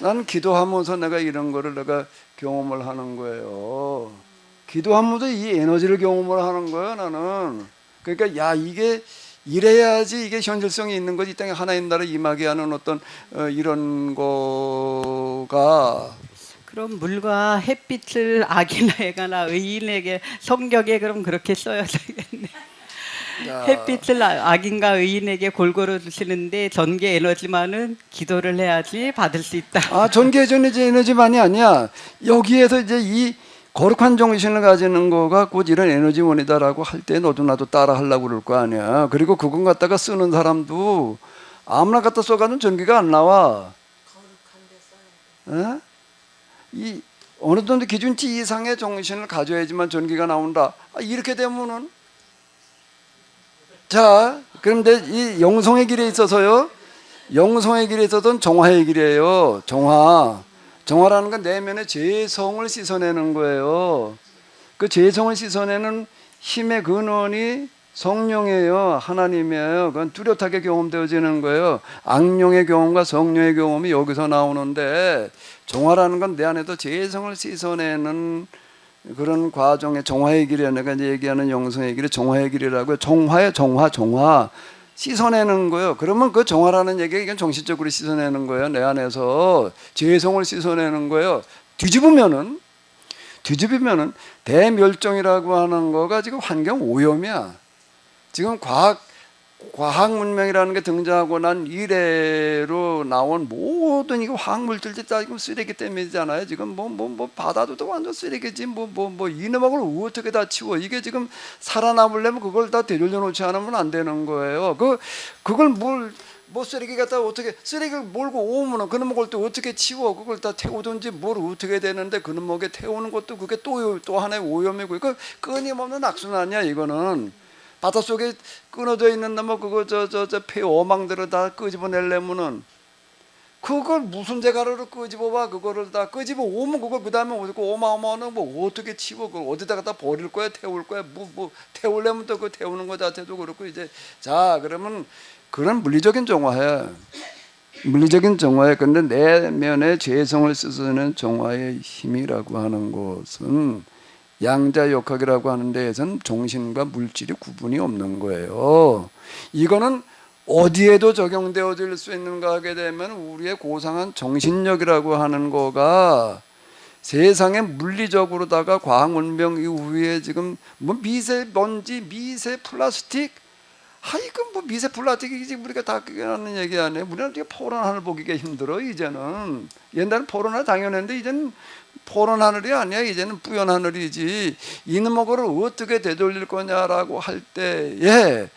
난 기도하면서 내가 이런 거를 내가 경험을 하는 거예요. 기도하면서 이 에너지를 경험을 하는 거예요, 나는. 그러니까 이게 이래야지 이게 현실성이 있는 거지. 이 땅에 하나님 나라 임하게 하는 어떤 이런 거가. 그럼 물과 햇빛을 악이나 애가나 의인에게 성경에 그럼 그렇게 써야 되겠네. 햇빛을 악인과 의인에게 골고루 주시는데 전기 에너지만은 기도를 해야지 받을 수 있다. 전기 에너지만이 아니야. 여기에서 이제 이 거룩한 정신을 가지는 거가 곧 이런 에너지원이다라고 할 때 너도 나도 따라 하려고 그럴 거 아니야. 그리고 그건 갖다가 쓰는 사람도 아무나 갖다 써가는 전기가 안 나와. 이 어느 정도 기준치 이상의 정신을 가져야지만 전기가 나온다. 이렇게 되면은 자, 그런데 이 영성의 길에 있어서요. 영성의 길에 있어서는 정화의 길이에요. 정화라는 건 내면의 죄성을 씻어내는 거예요. 그 죄성을 씻어내는 힘의 근원이 성령이에요. 하나님이에요. 그건 뚜렷하게 경험되어지는 거예요. 악령의 경험과 성령의 경험이 여기서 나오는데, 정화라는 건 내 안에도 죄성을 씻어내는 그런 과정의 정화의 길이야. 내가 이제 얘기하는 영성의 길이 정화의 길이라고요. 정화 씻어내는 거예요. 그러면 그 정화라는 얘기가 이건 정신적으로 씻어내는 거예요. 내 안에서 죄성을 씻어내는 거예요. 뒤집으면은 대멸종이라고 하는 거가 지금 환경 오염이야. 지금 과학 문명이라는 게 등장하고 난 이래로 나온 모든 이거 화학물질들 다 지금 쓰레기 때문이잖아요. 지금 뭐 바다도 완전 쓰레기지. 이놈하고를 어떻게 다 치워? 이게 지금 살아남으려면 그걸 다 되돌려 놓지 않으면 안 되는 거예요. 그걸 쓰레기 갖다 어떻게 쓰레기를 몰고 오면은 그놈 먹을 때 어떻게 치워? 그걸 다 태우든지 뭘 어떻게 되는데 그놈 먹에 태우는 것도 그게 또 하나의 오염이고 이거 끊임없는 악순환이야. 이거는 바닷속에 끊어져 있는 그거 폐 어망들을 다 끄집어내려면은 그걸 무슨 재가루로 끄집어봐. 그거를 다 끄집어 오면 그걸 그 다음에 어마어마한 어떻게 치워? 그걸 어디다가 다 버릴 거야? 태울 거야? 태우려면 또 그 태우는 거 자체도 그렇고 이제 자 그러면 그런 물리적인 정화야. 근데 내면의 죄성을 씻어내는 정화의 힘이라고 하는 것은 양자역학이라고 하는 데에서는 정신과 물질이 구분이 없는 거예요. 이거는 어디에도 적용되어질 수 있는가 하게 되면 우리의 고상한 정신력이라고 하는 거가 세상에 물리적으로다가 과학 문명 이후에 지금 미세먼지, 미세 플라스틱 이건 뭐 미세 플라스틱이지 우리가 다 하는 얘기 아니에요. 우리는 우리가 포란 하늘 보기가 힘들어 이제는. 옛날엔 포란 하늘 당연했는데 이제는 포란 하늘이 아니야. 이제는 뿌연 하늘이지. 이놈의 거를 어떻게 되돌릴 거냐라고 할 때에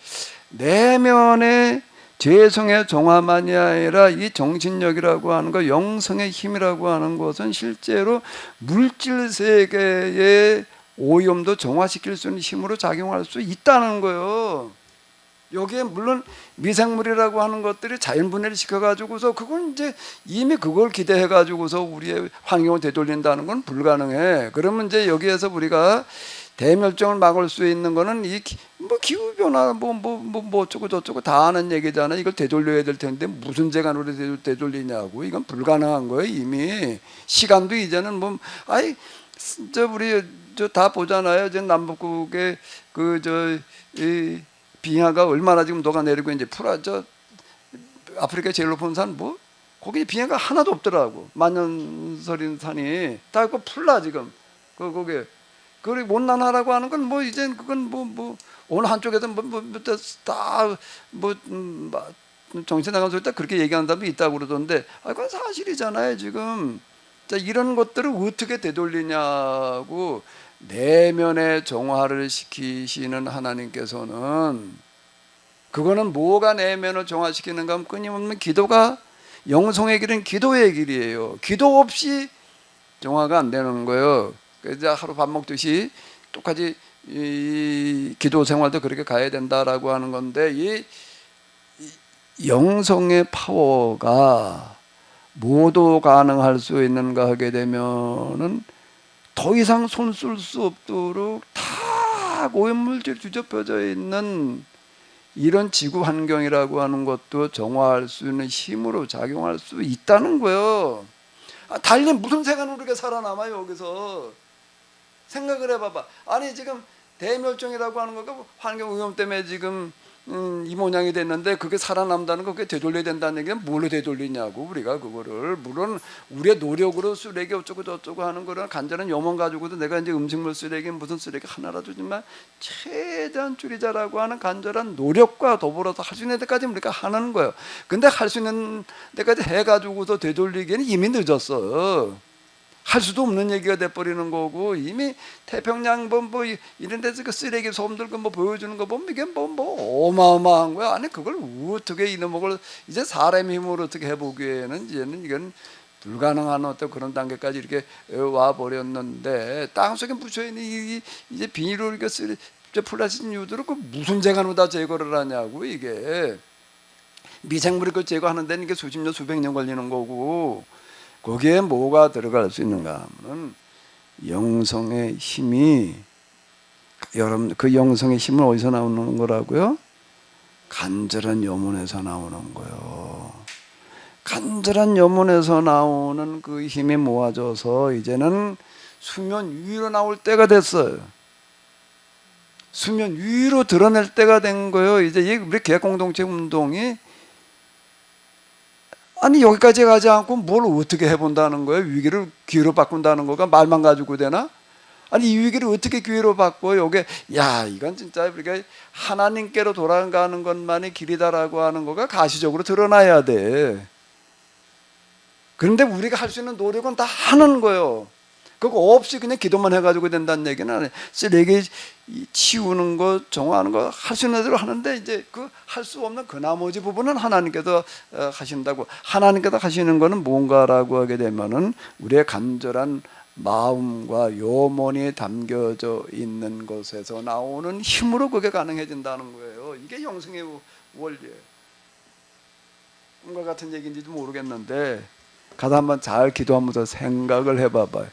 내면의 죄성의 종화만이 아니라 이 정신력이라고 하는 거, 영성의 힘이라고 하는 것은 실제로 물질 세계의 오염도 정화시킬 수 있는 힘으로 작용할 수 있다는 거예요. 여기에 물론 미생물이라고 하는 것들이 자연분해를 시켜가지고서 그건 이제 이미 그걸 기대해가지고서 우리의 환경을 되돌린다는 건 불가능해. 그러면 이제 여기에서 우리가 대멸종을 막을 수 있는 거는 이 뭐 기후 변화 뭐 어쩌고 저쩌고 다 하는 얘기잖아. 이걸 되돌려야 될 텐데 무슨 재간으로 되돌리냐고. 이건 불가능한 거예요. 이미 시간도 이제는 뭐 우리 저 다 보잖아요. 이제 남북국의 이 빙하가 얼마나 지금 녹아내리고 이제 아프리카 제일 높은 산 뭐 거기 빙하가 하나도 없더라고. 만년설인 산이 다 그 풀라 지금 거기에. 그리고 온난화라고 하는 건 뭐 이제 그건 뭐 어느 한쪽에서 정신 나간 소리 딱 그렇게 얘기하는 사람도 있다고 그러던데 그건 사실이잖아요 지금. 자, 이런 것들을 어떻게 되돌리냐고. 내면의 정화를 시키시는 하나님께서는 그거는 뭐가 내면을 정화시키는가 하면 끊임없는 기도가 영성의 길은 기도의 길이에요. 기도 없이 정화가 안 되는 거예요. 그래서 하루 밥 먹듯이 똑같이 이 기도 생활도 그렇게 가야 된다라고 하는 건데 이 영성의 파워가 모두 가능할 수 있는가 하게 되면은 더 이상 손 쓸 수 없도록 다 오염물질 뒤덮여져 있는 이런 지구 환경이라고 하는 것도 정화할 수 있는 힘으로 작용할 수 있다는 거예요. 달리 무슨 세간으로 이렇게 살아남아요 여기서. 생각을 해봐봐. 아니 지금 대멸종이라고 하는 거가 환경 오염 때문에 지금 이 모양이 됐는데 그게 살아남다는 거 그게 되돌려야 된다는 얘기는 뭘로 되돌리냐고. 우리가 그거를 물론 우리의 노력으로 쓰레기 어쩌고 저쩌고 하는 거는 간절한 염원 가지고도 내가 이제 음식물 쓰레기 무슨 쓰레기 하나라도 정말 최대한 줄이자라고 하는 간절한 노력과 더불어서 할 수 있는 데까지 우리가 하는 거예요. 근데 할 수 있는 데까지 해가지고서 되돌리기에는 이미 늦었어. 할 수도 없는 얘기가 돼버리는 거고 이미 태평양 뭐 이런 데서 그 쓰레기 소음들 뭐 보여주는 거 보면 이게 뭐 어마어마한 거야. 아니 그걸 어떻게 이놈을 이제 사람의 힘으로 어떻게 해보기에는 이제는 이건 불가능한 어떤 그런 단계까지 이렇게 와 버렸는데 땅속에 묻혀 있는 이제 비닐로 이렇게 플라스틱 유들을 그 무슨 재간으로 다 제거를 하냐고. 이게 미생물이 그 제거하는 데는 이게 수십 년 수백 년 걸리는 거고. 거기에 뭐가 들어갈 수 있는가 하면 영성의 힘이, 여러분 그 영성의 힘은 어디서 나오는 거라고요? 간절한 염원에서 나오는 거예요. 간절한 염원에서 나오는 그 힘이 모아져서 이제는 수면 위로 나올 때가 됐어요. 수면 위로 드러낼 때가 된 거예요. 이제 우리 개공동체 운동이 아니 여기까지 가지 않고 뭘 어떻게 해본다는 거예요? 위기를 기회로 바꾼다는 거가 말만 가지고 되나? 아니 이 위기를 어떻게 기회로 바꿔요? 이게 이건 진짜 우리가 하나님께로 돌아가는 것만이 길이다라고 하는 거가 가시적으로 드러나야 돼. 그런데 우리가 할 수 있는 노력은 다 하는 거예요. 그거 없이 그냥 기도만 해가지고 된다는 얘기는 아니에요. 쓰레기 치우는 거, 정화하는 거 할 수 있는 대로 하는데 이제 그 할 수 없는 그 나머지 부분은 하나님께서 하신다고. 하나님께서 하시는 거는 뭔가라고 하게 되면은 우리의 간절한 마음과 염원이 담겨져 있는 것에서 나오는 힘으로 그게 가능해진다는 거예요. 이게 영성의 원리예요. 뭔가 같은 얘기인지도 모르겠는데 가다 한번 잘 기도하면서 생각을 해봐봐요.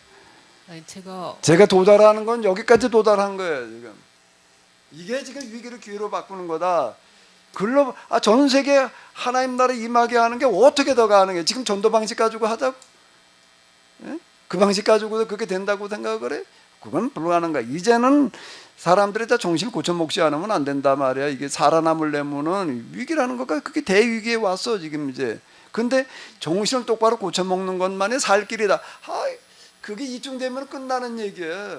아니, 제가 도달하는 건 여기까지 도달한 거예요 지금. 이게 지금 위기를 기회로 바꾸는 거다. 전 세계 하나님 나라 임하게 하는 게 어떻게 더 가능해? 지금 전도 방식 가지고 하자고? 예? 그 방식 가지고 그렇게 된다고 생각을 해? 그건 불가능한 거야. 이제는 사람들이 다 정신을 고쳐 먹지 않으면 안 된다 말이야. 이게 살아남으려면은 위기라는 거가 그게 대위기에 왔어 지금 이제. 근데 정신을 똑바로 고쳐 먹는 것만이 살 길이다. 그게 이쯤 되면 끝나는 얘기야.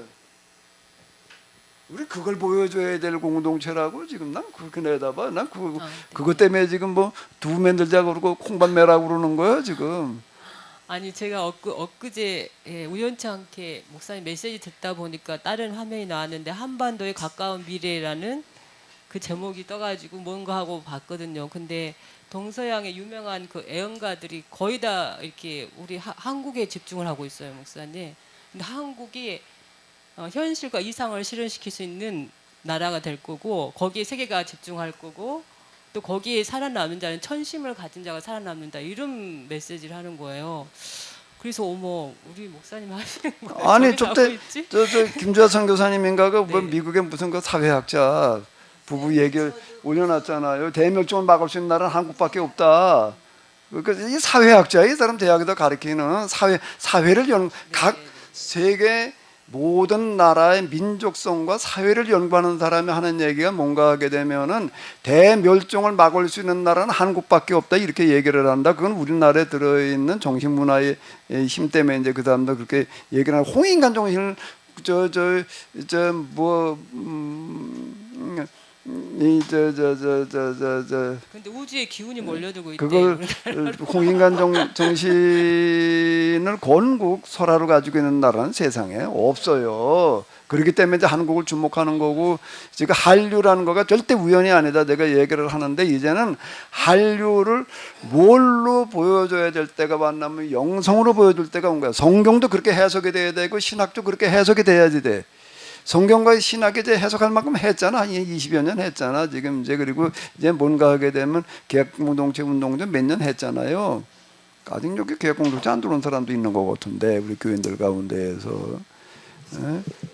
우리 그걸 보여줘야 될 공동체라고 지금 난 그렇게 내다봐. 난 네. 그것 때문에 지금 뭐 두부 만들자고 그러고 콩밥 매라고 그러는 거야 지금. 아니 제가 엊그제 우연치 않게 목사님 메시지 듣다 보니까 다른 화면이 나왔는데 한반도의 가까운 미래라는 그 제목이 떠가지고 뭔가 하고 봤거든요. 근데 동서양의 유명한 그 애언가들이 거의 다 이렇게 우리 한국에 집중을 하고 있어요, 목사님. 근데 한국이 현실과 이상을 실현시킬 수 있는 나라가 될 거고 거기에 세계가 집중할 거고 또 거기에 살아남는 자는 천심을 가진 자가 살아남는다 이런 메시지를 하는 거예요. 그래서 어머 우리 목사님 하시는 거예요. 아니 저기 저때 나오고 있지? 저 김주하 교사님인가가 뭐 네. 미국의 무슨 그 사회학자 부부 얘기를 올려놨잖아요. 대멸종을 막을 수 있는 나라는 한국밖에 없다. 그러니까 이 사회학자 이 사람 대학에서 가르치는 사회를 각 세계 모든 나라의 민족성과 사회를 연구하는 사람이 하는 얘기가 뭔가 하게 되면은 대멸종을 막을 수 있는 나라는 한국밖에 없다 이렇게 얘기를 한다. 그건 우리나라에 들어있는 정신문화의 힘 때문에 이제 그 사람도 그렇게 얘기를 하는 홍익인간 정신을 근데 우주의 기운이 몰려들고 있대. 그걸 홍인간 정신을 건국 설화로 가지고 있는 나라는 세상에 없어요. 그렇기 때문에 이제 한국을 주목하는 거고 지금 한류라는 거가 절대 우연이 아니다. 내가 얘기를 하는데 이제는 한류를 뭘로 보여줘야 될 때가 왔냐면 영성으로 보여줄 때가 온 거야. 성경도 그렇게 해석이 돼야 되고 신학도 그렇게 해석이 돼야지 돼. 성경과 신학이 이제 해석할 만큼 했잖아. 20여 년 했잖아. 지금 이제 그리고 이제 뭔가 하게 되면 계약공동체 운동도 몇 년 했잖아요. 아직 여기 계약공동체 안 들어온 사람도 있는 것 같은데 우리 교인들 가운데에서.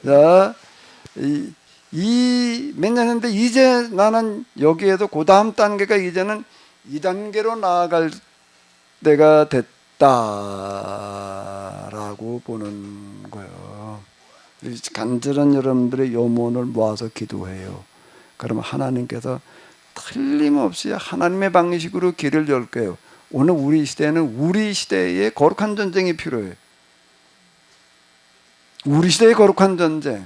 자, 이 몇 년 했는데 이제 나는 여기에도 그 다음 단계가 이제는 2단계로 나아갈 때가 됐다라고 보는 거예요. 간절한 여러분들의 염원을 모아서 기도해요. 그러면 하나님께서 틀림없이 하나님의 방식으로 길을 열 거예요. 오늘 우리 시대에는 우리 시대에 거룩한 전쟁이 필요해요. 우리 시대의 거룩한 전쟁.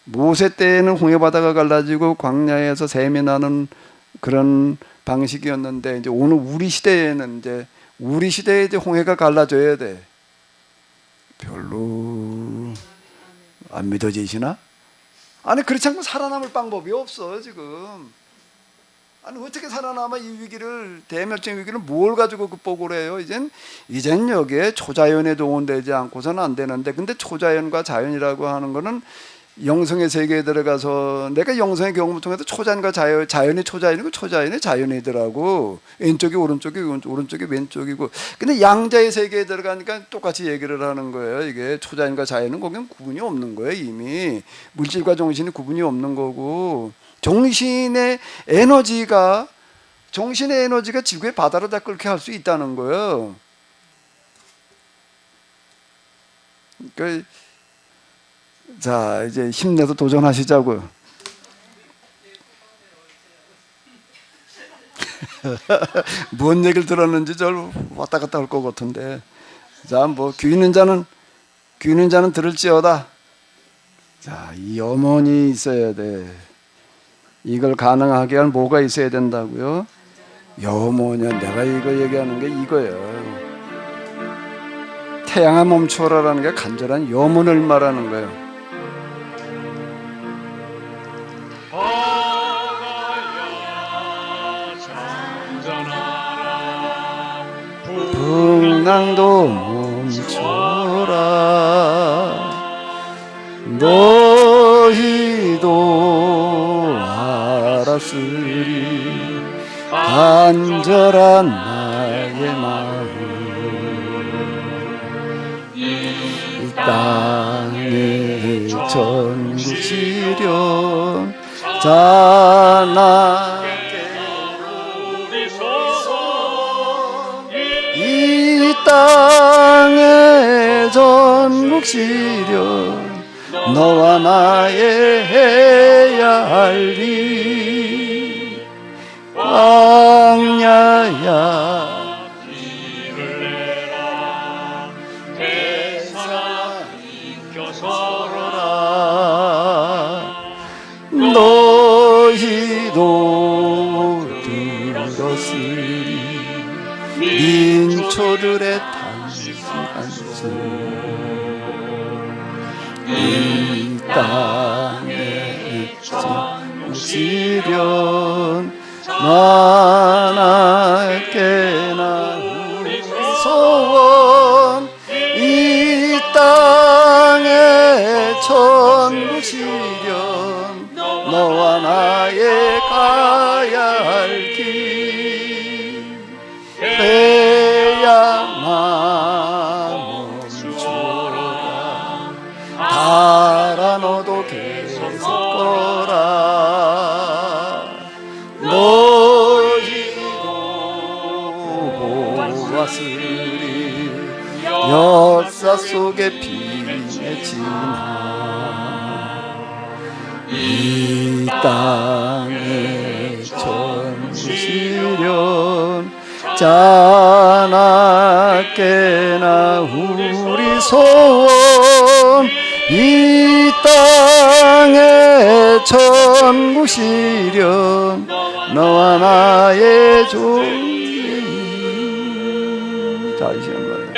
모세 때에는 홍해바다가 갈라지고 광야에서 샘이 나는 그런 방식이었는데 이제 오늘 우리 시대에는 이제 우리 시대에 이제 홍해가 갈라져야 돼. 별로 안 믿어지시나? 아니 그렇지 않고 살아남을 방법이 없어 지금. 아니 어떻게 살아남아 이 위기를 대멸종 위기를 뭘 가지고 극복을 해요? 이젠 여기에 초자연에 동원되지 않고서는 안 되는데 근데 초자연과 자연이라고 하는 거는 영성의 세계에 들어가서 내가 영성의 경험을 통해서 초자연과 자연이 초자연이고 초자연이 자연이더라고. 왼쪽이 오른쪽이 왼쪽이고 근데 양자의 세계에 들어가니까 똑같이 얘기를 하는 거예요. 이게 초자연과 자연은 거기는 구분이 없는 거예요. 이미 물질과 정신이 구분이 없는 거고 정신의 에너지가 지구의 바다를 다 끓게 할 수 있다는 거예요. 그러니까 자 이제 힘내서 도전하시자고요. 뭔 얘기를 들었는지 저 왔다 갔다 할 것 같은데 자 뭐 귀 있는 자는 들을지어다. 자 이 염원이 있어야 돼. 이걸 가능하게 할 뭐가 있어야 된다고요? 염원이야. 내가 이거 얘기하는 게 이거예요. 태양아 멈추어라라는 게 간절한 염원을 말하는 거예요. 풍랑도 멈춰라 너희도 알았으리 간절한 나의 마음 이 땅의 전국 시련 자나게 이 땅의 전국 시련 너와 나의 해야 할 일 광야야 길을 내라 대상 비켜 서라 저들의 단시간수 이 땅에 시련 나나게나 우리 소원 이 땅에 천국 시련 너와 나의 가야 할 길 태양아 멈춰라 달아 너도 계속 거라 너희도 보았으리 역사 속에 빛맺힌 이 땅의 전시련 자나깨나 우리 소원 이 땅의 천국 시련 너와 나의 존재 다시 한번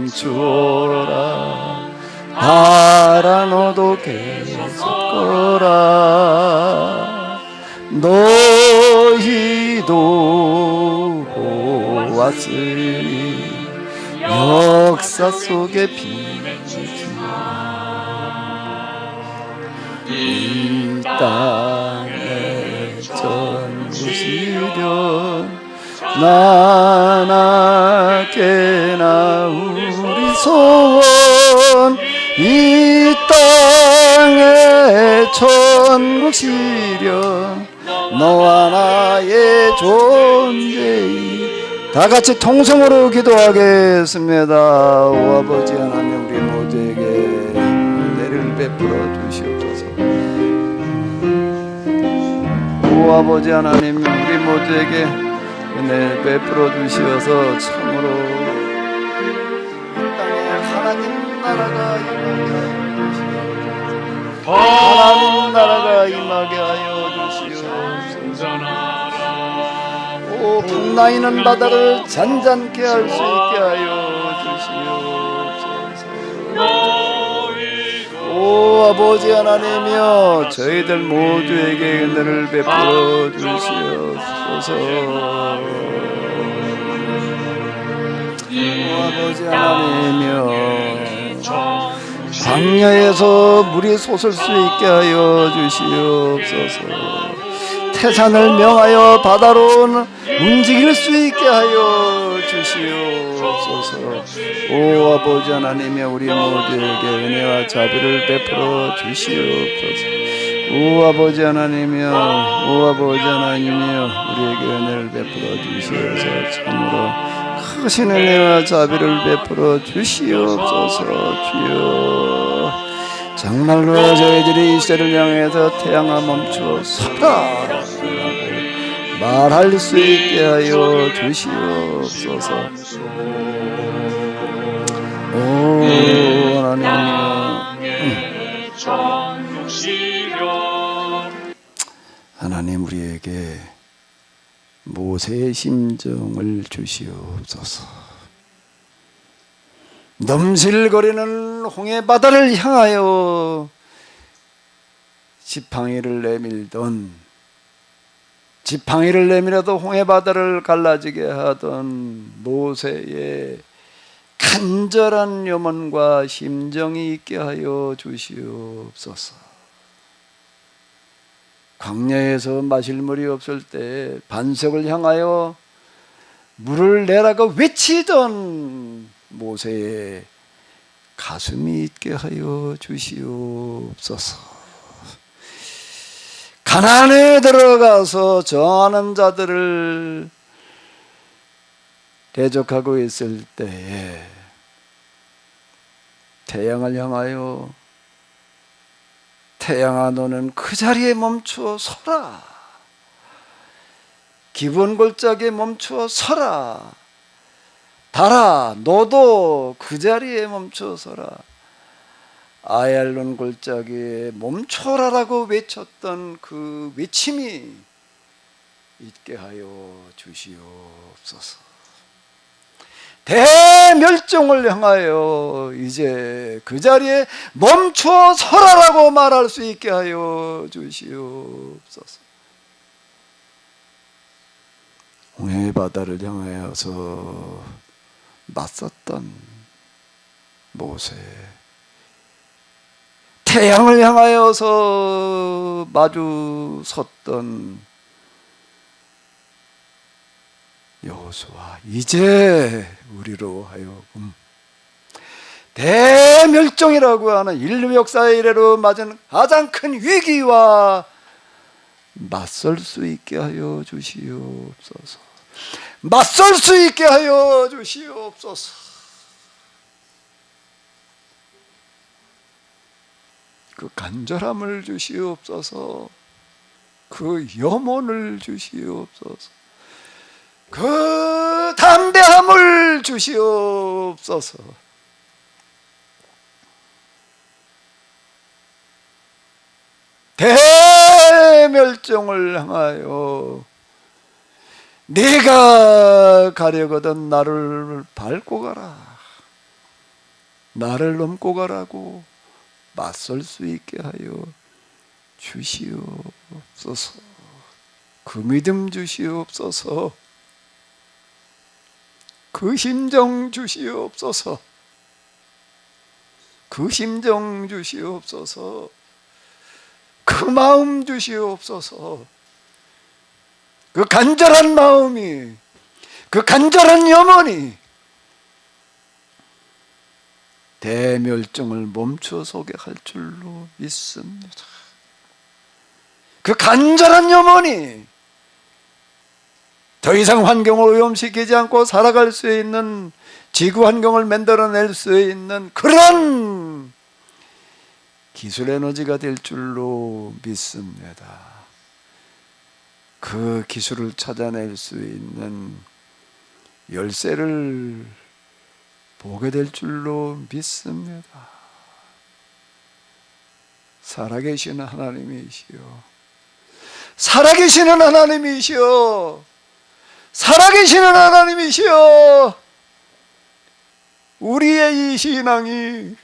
멈춰라 달아 너도 계속 거라 너희도 보았으리 역사 속에 빛이 이 땅의 전부 시련 나나깨나 우리 소원 이 땅의 천국 시련 너와 나의 존재 다 같이 통성으로 기도하겠습니다. 오 아버지 하나님 우리 모두에게 은혜를 베풀어 주시옵소서. 오 아버지 하나님 우리 모두에게 은혜 베풀어 주시어서 참으로 이 땅에 하나님 나라가 하나님 나라가 임하게 하여 주시옵소서. 오 풍나이는 바다를 잔잔케 할 수 있게 하여 주시옵소서. 오 아버지 하나님이여 저희들 모두에게 은혜를 베풀어 주시옵소서. 오 아버지 하나님이여 광야에서 물이 솟을 수 있게 하여 주시옵소서. 태산을 명하여 바다로 움직일 수 있게 하여 주시옵소서. 오 아버지 하나님이여 우리 모두에게 은혜와 자비를 베풀어 주시옵소서. 오 아버지 하나님이여 오 아버지 하나님이여 우리에게 은혜를 베풀어 주시옵소서. 참으로 크신 은혜와 자비를 베풀어 주시옵소서. 주여 정말로 저희들이 이 시대를 향해서 태양아 멈추어 서라 말할 수 있게 하여 주시옵소서. 오 하나님 우리에게 모세의 심정을 주시옵소서. 넘실거리는 홍해 바다를 향하여 지팡이를 내밀던 지팡이를 내밀어도 홍해 바다를 갈라지게 하던 모세의 간절한 염원과 심정이 있게 하여 주시옵소서. 광야에서 마실 물이 없을 때 반석을 향하여 물을 내라고 외치던 모세의 가슴이 있게 하여 주시옵소서. 가나안에 들어가서 정하는 자들을 대적하고 있을 때에 태양을 향하여 태양아 너는 그 자리에 멈추어 서라. 기브온 골짜기에 멈추어 서라. 달아 너도 그 자리에 멈추어 서라. 아얄론 골짜기에 멈춰라라고 외쳤던 그 외침이 있게 하여 주시옵소서. 대멸종을 향하여 이제 그 자리에 멈춰 서라라고 말할 수 있게 하여 주시옵소서. 홍해 바다를 향하여서 맞섰던 모세, 태양을 향하여서 마주 섰던 여호수아, 이제 우리로 하여금 대멸종이라고 하는 인류 역사의 이래로 맞은 가장 큰 위기와 맞설 수 있게 하여 주시옵소서. 맞설 수 있게 하여 주시옵소서. 그 간절함을 주시옵소서. 그 염원을 주시옵소서. 그 담대함을 주시옵소서. 대멸종을 향하여 네가 가려거든 나를 밟고 가라, 나를 넘고 가라고 맞설 수 있게 하여 주시옵소서. 그 믿음 주시옵소서. 그 심정 주시옵소서. 그 심정 주시옵소서. 그 마음 주시옵소서. 그 간절한 마음이, 그 간절한 염원이 대멸종을 멈춰서게 할 줄로 믿습니다. 그 간절한 염원이 더 이상 환경을 오염시키지 않고 살아갈 수 있는 지구 환경을 만들어낼 수 있는 그런 기술 에너지가 될 줄로 믿습니다. 그 기술을 찾아낼 수 있는 열쇠를 보게 될 줄로 믿습니다. 살아계시는 하나님이시여, 살아계시는 하나님이시여, 살아계시는 하나님이시여, 우리의 이 신앙이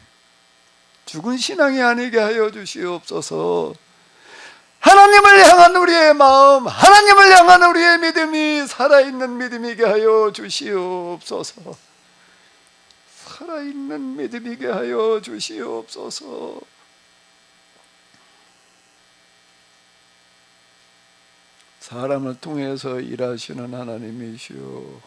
죽은 신앙이 아니게 하여 주시옵소서. 하나님을 향한 우리의 마음, 하나님을 향한 우리의 믿음이 살아있는 믿음이게 하여 주시옵소서. 살아있는 믿음이게 하여 주시옵소서. 사람을 통해서 일하시는 하나님이시오,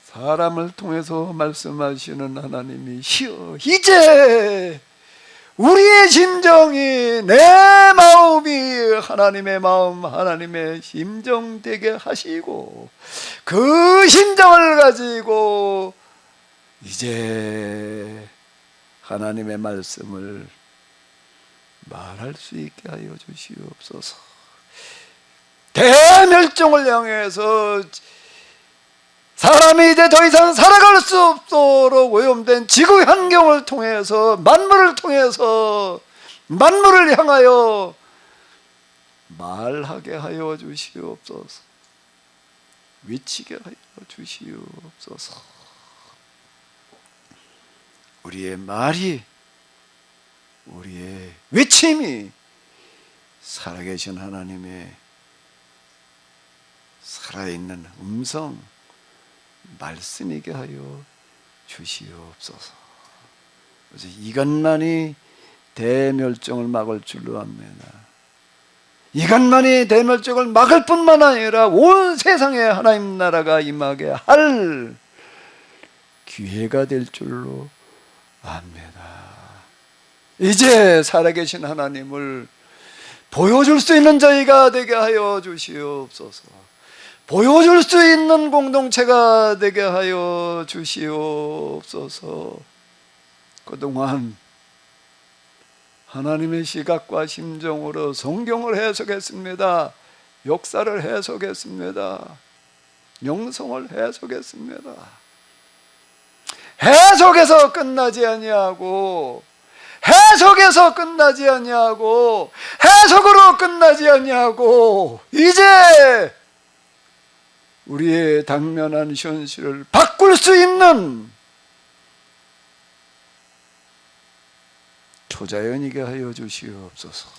사람을 통해서 말씀하시는 하나님이시오, 이제 우리의 심정이, 내 마음이 하나님의 마음, 하나님의 심정 되게 하시고 그 심정을 가지고 이제 하나님의 말씀을 말할 수 있게 하여 주시옵소서. 대멸종을 향해서 사람이 이제 더 이상 살아갈 수 없도록 오염된 지구 환경을 통해서, 만물을 통해서 만물을 향하여 말하게 하여 주시옵소서. 외치게 하여 주시옵소서. 우리의 말이, 우리의 외침이 살아계신 하나님의 살아있는 음성, 말씀이게 하여 주시옵소서. 그래서 이것만이 대멸종을 막을 줄로 압니다. 이것만이 대멸종을 막을 뿐만 아니라 온 세상에 하나님 나라가 임하게 할 기회가 될 줄로 압니다. 이제 살아계신 하나님을 보여줄 수 있는 저희가 되게 하여 주시옵소서. 보여줄 수 있는 공동체가 되게 하여 주시옵소서. 그동안 하나님의 시각과 심정으로 성경을 해석했습니다. 역사를 해석했습니다. 영성을 해석했습니다. 해석해서 끝나지 아니하고 해석에서 끝나지 아니하고 해석으로 끝나지 아니하고 이제 우리의 당면한 현실을 바꿀 수 있는 초자연이게 하여 주시옵소서.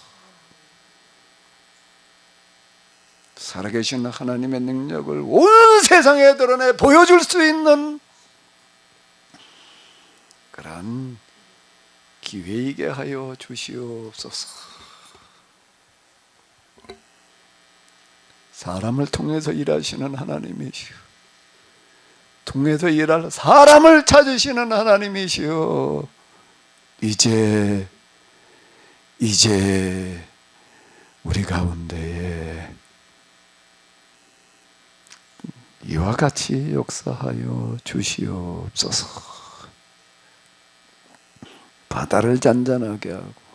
살아계신 하나님의 능력을 온 세상에 드러내 보여줄 수 있는 그러한 기회이게 하여 주시옵소서. 사람을 통해서 일하시는 하나님이시오. 통해서 일할 사람을 찾으시는 하나님이시오. 이제 우리 가운데에 이와 같이 역사하여 주시옵소서. 바다를 잔잔하게 하고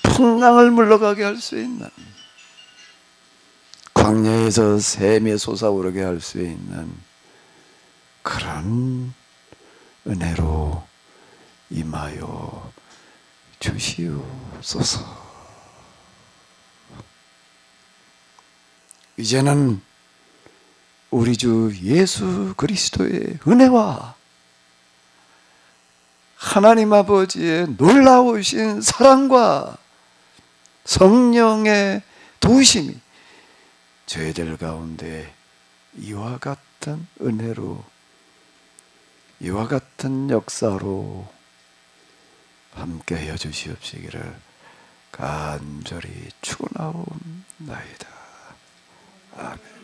풍랑을 물러가게 할 수 있는, 광야에서 샘이 솟아오르게 할 수 있는 그런 은혜로 임하여 주시옵소서. 이제는 우리 주 예수 그리스도의 은혜와 하나님 아버지의 놀라우신 사랑과 성령의 도우심이 저희들 가운데 이와 같은 은혜로, 이와 같은 역사로 함께하여 주시옵시기를 간절히 축원하옵나이다. 아멘.